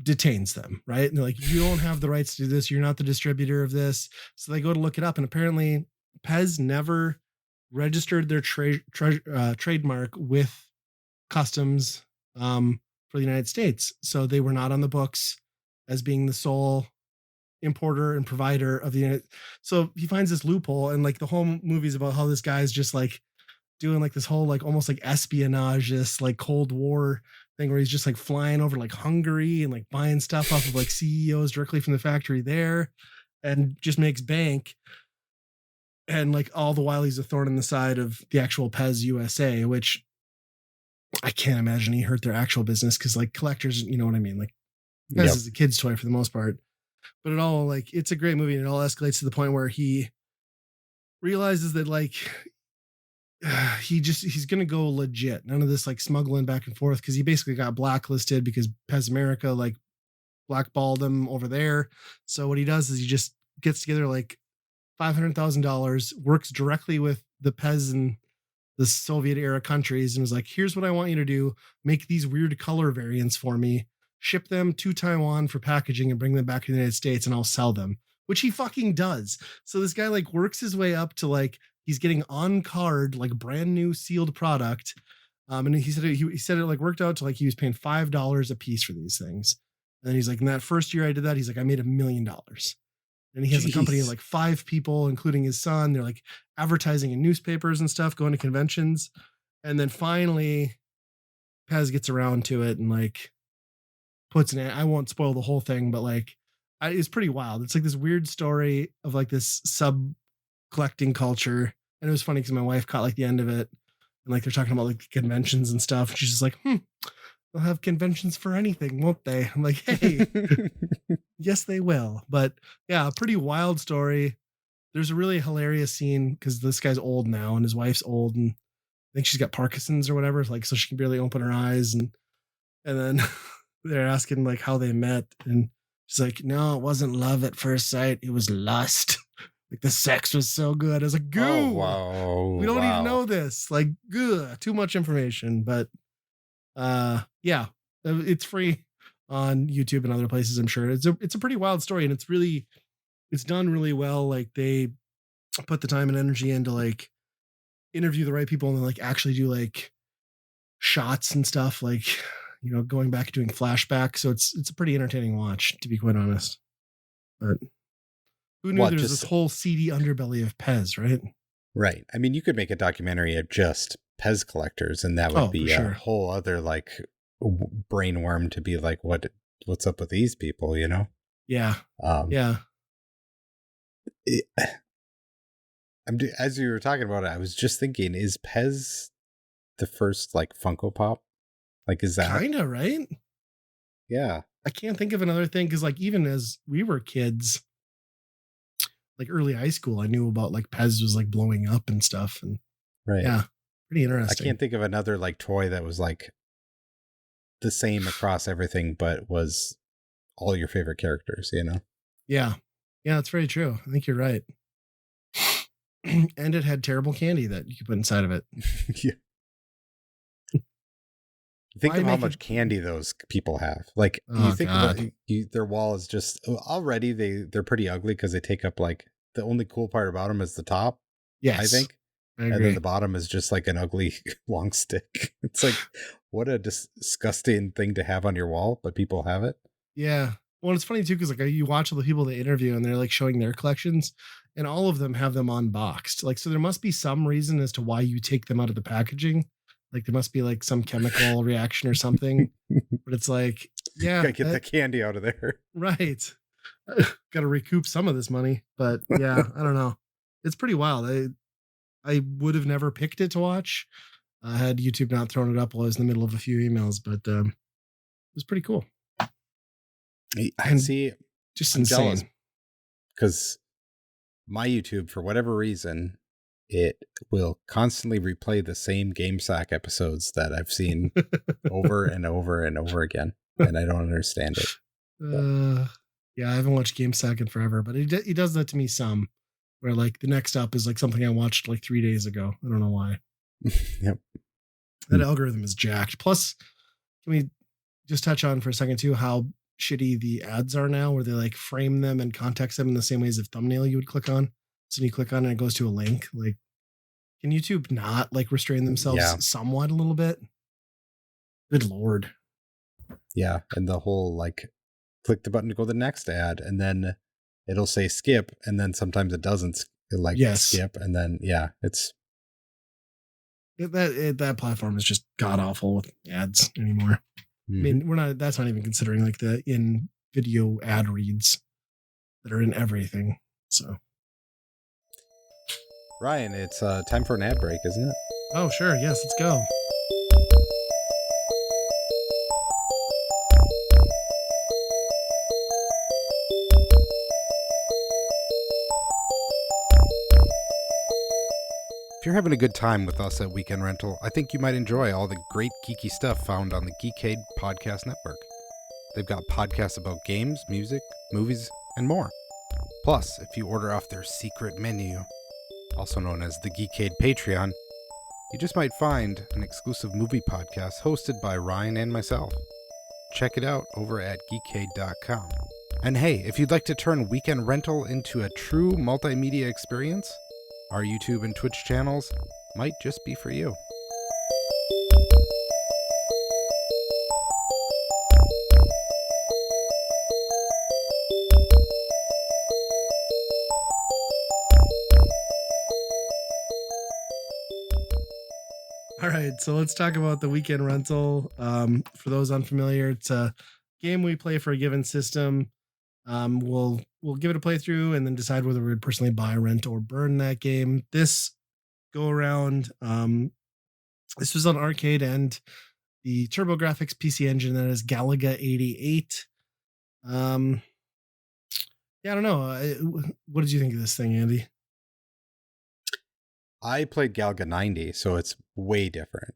detains them, right? And they're like, you don't have the rights to do this. You're not the distributor of this. So they go to look it up, and apparently Pez never registered their trademark with Customs for the United States. So they were not on the books as being the sole importer and provider of the United. So he finds this loophole, and like the whole movie is about how this guy's just like doing like this whole like almost like espionage, this like Cold War thing where he's just like flying over like Hungary and like buying stuff off of like CEOs directly from the factory there, and just makes bank. And like all the while he's a thorn in the side of the actual Pez USA, which I can't imagine he hurt their actual business, because like collectors, you know what I mean? Like Pez is a kid's toy for the most part. But it all like, it's a great movie, and it all escalates to the point where he realizes that like he's gonna go legit. None of this like smuggling back and forth, because he basically got blacklisted because Pez America like blackballed him over there. So what he does is he just gets together like $500,000, works directly with the Pez and the Soviet era countries and was like, here's what I want you to do. Make these weird color variants for me, ship them to Taiwan for packaging and bring them back to the United States and I'll sell them, which he fucking does. So this guy like works his way up to like, he's getting on card, like brand new sealed product. And he said it like worked out to like, he was paying $5 a piece for these things. And he's like, in that first year I did that, he's like, I made $1 million. And he has a company of like 5 people, including his son. They're like advertising in newspapers and stuff, going to conventions. And then finally Pez gets around to it and like puts in it. I won't spoil the whole thing, but like it's pretty wild. It's like this weird story of like this sub collecting culture. And it was funny because my wife caught like the end of it. And like they're talking about like conventions and stuff. She's just like, they'll have conventions for anything, won't they? I'm like, hey, yes, they will. But yeah, a pretty wild story. There's a really hilarious scene because this guy's old now and his wife's old and I think she's got Parkinson's or whatever, like so she can barely open her eyes. And then they're asking like how they met, and she's like, "No, it wasn't love at first sight. It was lust. Like the sex was so good." I was like, "Goo, oh, wow, we don't need to know this. Like, goo, too much information." But yeah, it's free on YouTube and other places. I'm sure it's a pretty wild story, and it's done really well. Like they put the time and energy into like interview the right people and then like actually do like shots and stuff, like going back and doing flashbacks. So it's a pretty entertaining watch, to be quite honest. But who knew there's this whole seedy underbelly of Pez, right? Right. I mean, you could make a documentary of just Pez collectors, and that would be a whole other like brain worm to be like, what's up with these people, Yeah. Yeah. As you were talking about it, I was just thinking, is Pez the first like Funko Pop? Like, is that kind of right? Yeah. I can't think of another thing because like even as we were kids, like early high school, I knew about like Pez was like blowing up and stuff. And right. Yeah, pretty interesting. I can't think of another like toy that was like the same across everything, but was all your favorite characters, Yeah. Yeah, that's very true. I think you're right. And it had terrible candy that you could put inside of it. Yeah. Think of how much candy those people have. Like, you think about their wall is just already they're pretty ugly because they take up like the only cool part about them is the top. Yes, I think, and then the bottom is just like an ugly long stick. It's like, what a disgusting thing to have on your wall, but people have it. Yeah. Well, it's funny too because like you watch all the people they interview and they're like showing their collections, and all of them have them unboxed. Like, so there must be some reason as to why you take them out of the packaging. Like there must be like some chemical reaction or something, but it's like, yeah, gotta get that candy out of there. Right. Got to recoup some of this money, but yeah, I don't know. It's pretty wild. I would have never picked it to watch. Had YouTube not thrown it up while I was in the middle of a few emails, but it was pretty cool. I see. Just insane. Because my YouTube, for whatever reason, it will constantly replay the same GameSack episodes that I've seen over and over and over again, and I don't understand it. Yeah, I haven't watched GameSack in forever, but he does that to me some, where like the next up is like something I watched like 3 days ago. I don't know why. Yep. That algorithm is jacked. Plus, can we just touch on for a second too how shitty the ads are now, where they like frame them and context them in the same way as a thumbnail you would click on. So when you click on it, it goes to a link. Like, can YouTube not like restrain themselves somewhat a little bit? Good Lord. Yeah. And the whole like click the button to go to the next ad, and then it'll say skip, and then sometimes it doesn't skip, and then it's that platform is just god awful with ads anymore. I mean, that's not even considering like the in video ad reads that are in everything. So Ryan, it's time for an ad break, isn't it? Oh, sure. Yes, let's go. If you're having a good time with us at Weekend Rental, I think you might enjoy all the great geeky stuff found on the Geekade Podcast Network. They've got podcasts about games, music, movies, and more. Plus, if you order off their secret menu, also known as the Geekade Patreon, you just might find an exclusive movie podcast hosted by Ryan and myself. Check it out over at geekade.com. And hey, if you'd like to turn Weekend Rental into a true multimedia experience, our YouTube and Twitch channels might just be for you. All right, so let's talk about the Weekend Rental. For those unfamiliar, it's a game we play for a given system. We'll give it a playthrough and then decide whether we would personally buy, rent, or burn that game. This go around, this was on arcade and the TurboGrafx PC engine that is Galaga 88. Yeah, I don't know. What did you think of this thing, Andy? I played Galaga 90, so it's way different.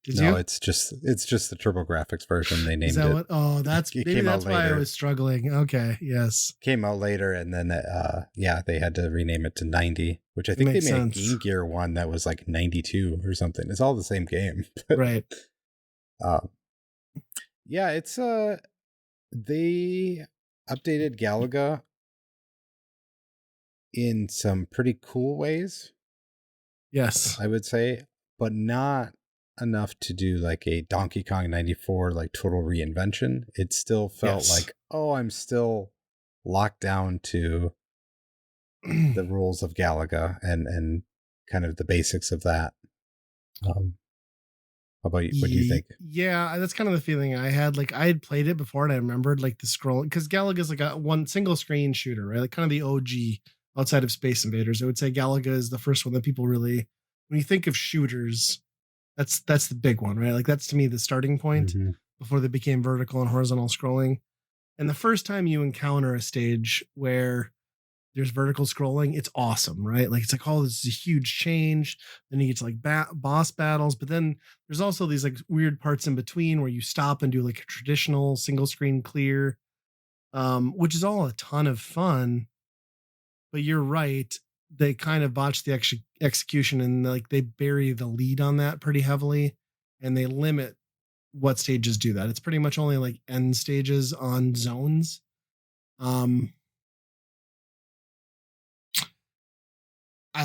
Did you? It's just the TurboGrafx version. They named Is that it. What? Oh, maybe that's why I was struggling. Okay, yes. Came out later, and then they had to rename it to 90, which I think they made a Game Gear one that was like 92 or something. It's all the same game, right? Yeah, it's they updated Galaga in some pretty cool ways. Yes, I would say, but not enough to do like a Donkey Kong 94 like total reinvention. It still felt like, oh, I'm still locked down to the rules of Galaga and kind of the basics of that. How about you? What do you think? Yeah, that's kind of the feeling I had. Like I had played it before and I remembered like the scrolling, because Galaga is like a one single screen shooter, right? Like kind of the OG outside of Space Invaders. I would say Galaga is the first one that people really, when you think of shooters, that's the big one, right? Like that's to me the starting point before they became vertical and horizontal scrolling. And the first time you encounter a stage where there's vertical scrolling, it's awesome, right? Like it's like, oh, this is a huge change. Then you get to like boss battles, but then there's also these like weird parts in between where you stop and do like a traditional single screen clear, which is all a ton of fun. But you're right, they kind of botch the execution, and like they bury the lead on that pretty heavily, and they limit what stages do that. It's pretty much only like end stages on zones. I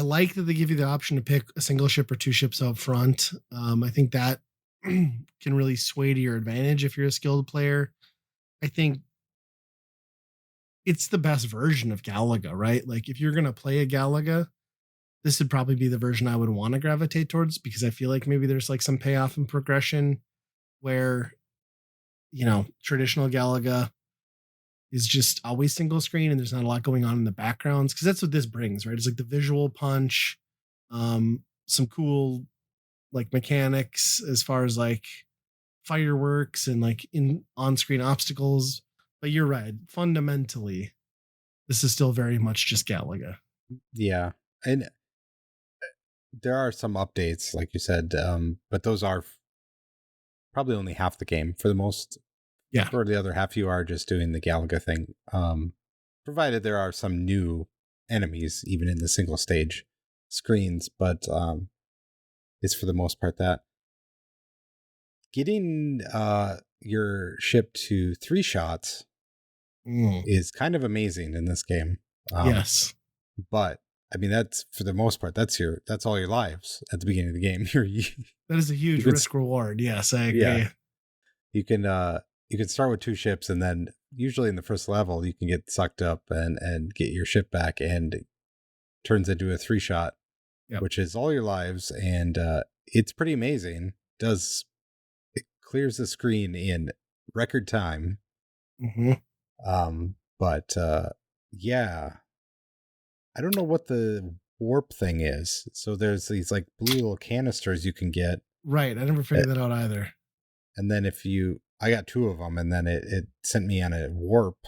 like that they give you the option to pick a single ship or two ships up front. I think that can really sway to your advantage if you're a skilled player. I think it's the best version of Galaga, right? Like if you're going to play a Galaga, this would probably be the version I would want to gravitate towards, because I feel like maybe there's like some payoff and progression where, traditional Galaga is just always single screen and there's not a lot going on in the backgrounds, because that's what this brings, right? It's like the visual punch, some cool like mechanics as far as like fireworks and like in on-screen obstacles. But you're right. Fundamentally, this is still very much just Galaga. Yeah. And there are some updates, like you said, but those are probably only half the game for the most. Yeah. For the other half, you are just doing the Galaga thing. Provided there are some new enemies, even in the single stage screens, but it's for the most part that. Getting your ship to 3 shots is kind of amazing in this game. Yes. But I mean, that's for the most part, that's all your lives at the beginning of the game. That is a huge risk reward. Yes, I agree. Yeah. You can start with 2 ships, and then usually in the first level you can get sucked up and get your ship back, and it turns into a 3 shot, which is all your lives, and it's pretty amazing. It clears the screen in record time. But yeah, I don't know what the warp thing is. So there's these like blue little canisters you can get. Right. I never figured that out either. And then I got 2 of them, and then it sent me on a warp,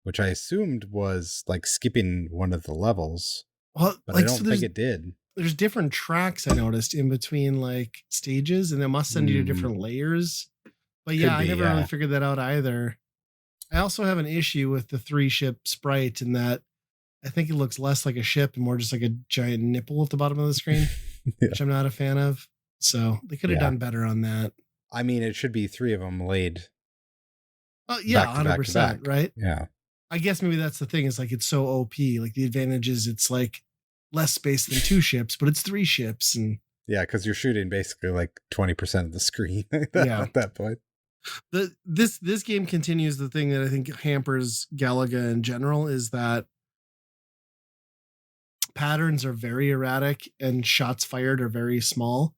which I assumed was like skipping one of the levels. Well, but I don't think it did. There's different tracks I noticed in between like stages, and they must send you to different layers. But yeah, I never really figured that out either. I also have an issue with the 3-ship sprite in that I think it looks less like a ship and more just like a giant nipple at the bottom of the screen, Yeah. which I'm not a fan of. So they could have done better on that. I mean, it should be 3 of them laid. Yeah, back to back to 100%, back. right? Yeah. I guess maybe that's the thing, is like it's so OP. Like the advantage is it's like less space than 2 ships, but it's 3 ships. And yeah, because you're shooting basically like 20% of the screen at that point. This game continues the thing that I think hampers Galaga in general, is that patterns are very erratic and shots fired are very small.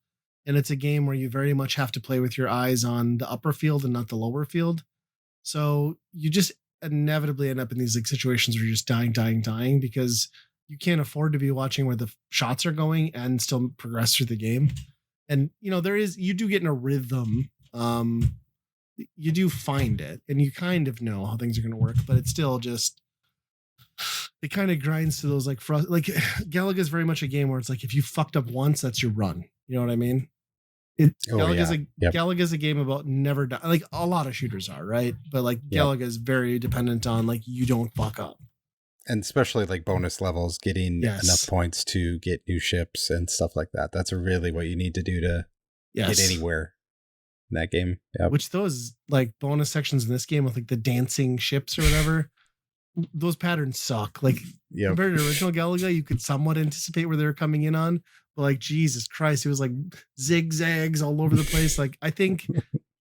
And it's a game where you very much have to play with your eyes on the upper field and not the lower field. So you just inevitably end up in these like situations where you're just dying because you can't afford to be watching where the shots are going and still progress through the game. And you do get in a rhythm. You do find it and you kind of know how things are going to work, but it's still just, it kind of grinds to those like Galaga is very much a game where it's like if you fucked up once, that's your run. You know what I mean? Galaga is a game about never die. Like a lot of shooters are, right? But like Galaga is very dependent on like you don't fuck up, and especially like bonus levels, getting enough points to get new ships and stuff like that. That's really what you need to do to get anywhere in that game. Yep. Which those like bonus sections in this game with like the dancing ships or whatever, those patterns suck. Like compared to original Galaga, you could somewhat anticipate where they were coming in on. But like Jesus Christ, it was like zigzags all over the place. Like I think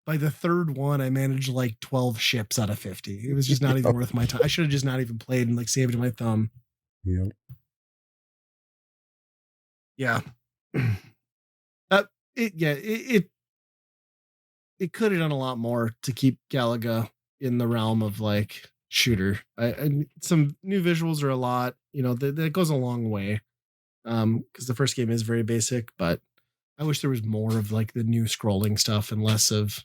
by the third one, I managed like 12 ships out of 50. It was just not even worth my time. I should have just not even played and like saved my thumb. Yep. Yeah. It could have done a lot more to keep Galaga in the realm of like shooter. Some new visuals are a lot, that goes a long way. Because the first game is very basic, but I wish there was more of like the new scrolling stuff and less of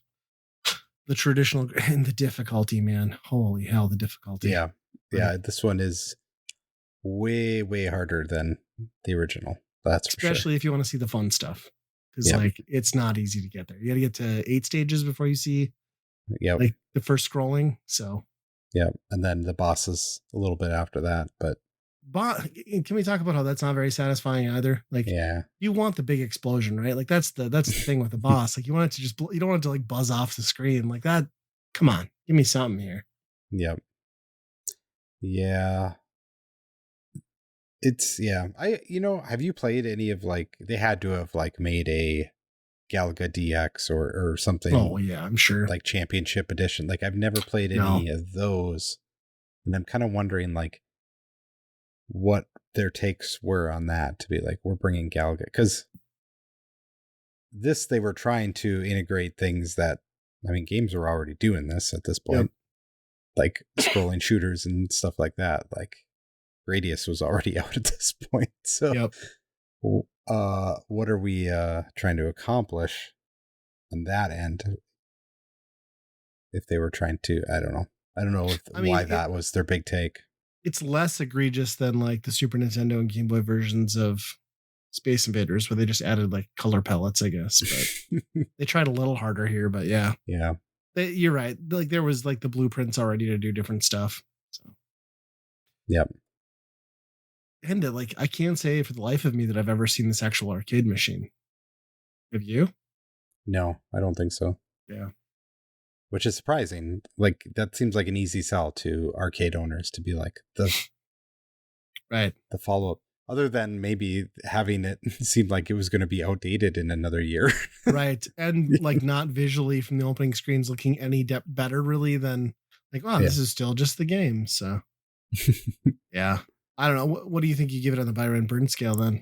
the traditional and the difficulty, man. Holy hell, the difficulty. Yeah. This one is way, way harder than the original. That's especially if you want to see the fun stuff. Because like it's not easy to get there. You got to get to 8 stages before you see like the first scrolling. So and then the bosses a little bit after that, but can we talk about how that's not very satisfying either? Like, you want the big explosion, right? Like that's the thing with the boss. Like you want it to you don't want it to like buzz off the screen like that. Come on, give me something here. Yep. Yeah. It's have you played any of like, they had to have like made a Galaga DX or something? Oh yeah, I'm sure. Like Championship Edition. Like I've never played any of those, and I'm kind of wondering like what their takes were on that, to be like, we're bringing Galaga, because they were trying to integrate things that, I mean, games were already doing this at this point, like scrolling shooters and stuff like that. Like Radius was already out at this point. So what are we trying to accomplish on that end? If they were trying to, I don't know why that was their big take. It's less egregious than like the Super Nintendo and Game Boy versions of Space Invaders, where they just added like color palettes, I guess. But they tried a little harder here, but yeah. You're right. Like there was like the blueprints already to do different stuff. So. Yep. And like I can't say for the life of me that I've ever seen this actual arcade machine. Have you? No, I don't think so. Yeah. Which is surprising. Like that seems like an easy sell to arcade owners, to be like the follow-up, other than maybe having it seem like it was going to be outdated in another year. Right. And like not visually from the opening screens looking any better really than like, wow, this is still just the game. So yeah. I don't know. What do you think you give it on the Byron Burn scale then?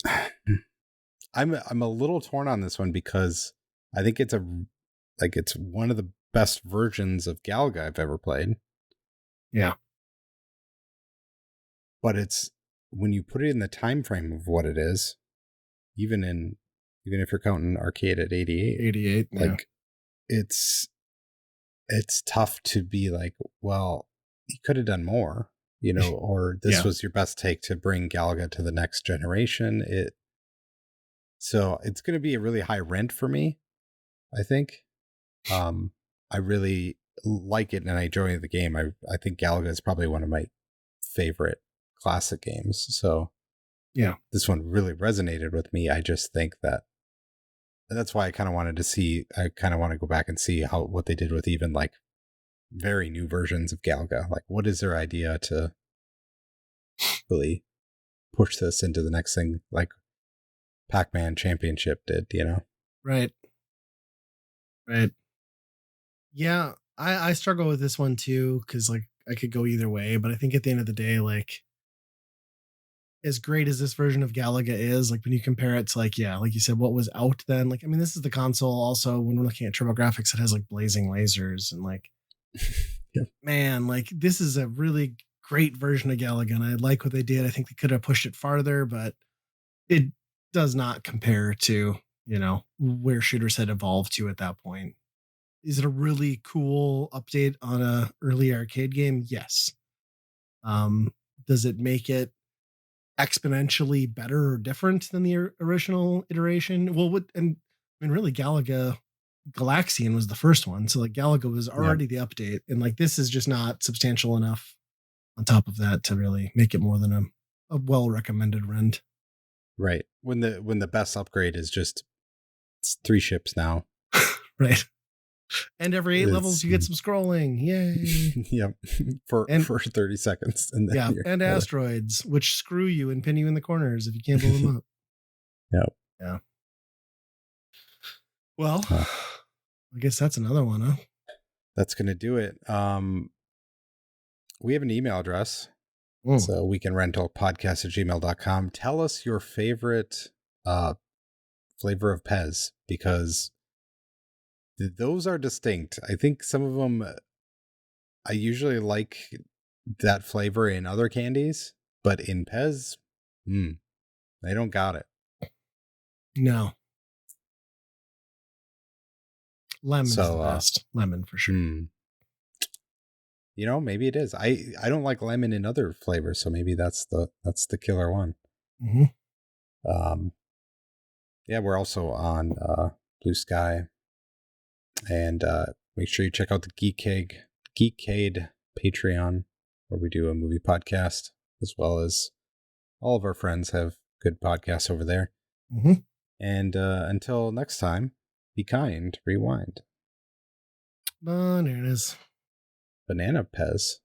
I'm a little torn on this one, because I think it's one of the best versions of Galaga I've ever played. Yeah. But it's, when you put it in the time frame of what it is, even if you're counting arcade at 88, like it's tough to be like, well, you could have done more, or this was your best take to bring Galaga to the next generation. So it's going to be a really high rent for me, I think. I really like it and I enjoy the game. I think Galaga is probably one of my favorite classic games. So yeah, this one really resonated with me. I just think that's why I kind of wanted to see. I kind of want to go back and see what they did with even like very new versions of Galaga. Like, what is their idea to really push this into the next thing, like Pac-Man Championship did? You know? right. Yeah, I struggle with this one too because like I could go either way, but I think at the end of the day, like as great as this version of Galaga is, like when you compare it to like, yeah, like you said, what was out then, like, I mean, this is the console also when we're looking at TurboGrafx, it has like blazing lasers and like, Yeah. man, like this is a really great version of Galaga and I like what they did. I think they could have pushed it farther, but it does not compare to, you know, where shooters had evolved to at that point. Is it a really cool update on a early arcade game? Yes. Does it make it exponentially better or different than the original iteration? Well, and I mean, really, Galaxian was the first one, so like Galaga was already the update, and like this is just not substantial enough on top of that to really make it more than a well recommended rent. Right. When the best upgrade is just it's 3 ships now. Right. And every 8 levels you get some scrolling. Yay. Yep. For 30 seconds. And then and asteroids, which screw you and pin you in the corners if you can't blow them up. Yep. Yeah. Well, I guess that's another one, huh? That's gonna do it. We have an email address. So weekendrentalpodcast@gmail.com. Tell us your favorite flavor of Pez, because those are distinct. I think some of them, I usually like that flavor in other candies, but in Pez, they don't got it. No. Lemon's the best. Lemon for sure. You know, maybe it is. I don't like lemon in other flavors, so maybe that's the killer one. Mm-hmm. Yeah, we're also on Blue Sky, and make sure you check out the Geekade Patreon, where we do a movie podcast, as well as all of our friends have good podcasts over there. Mm-hmm. And until next time, be kind, rewind. Bananas. Banana Pez.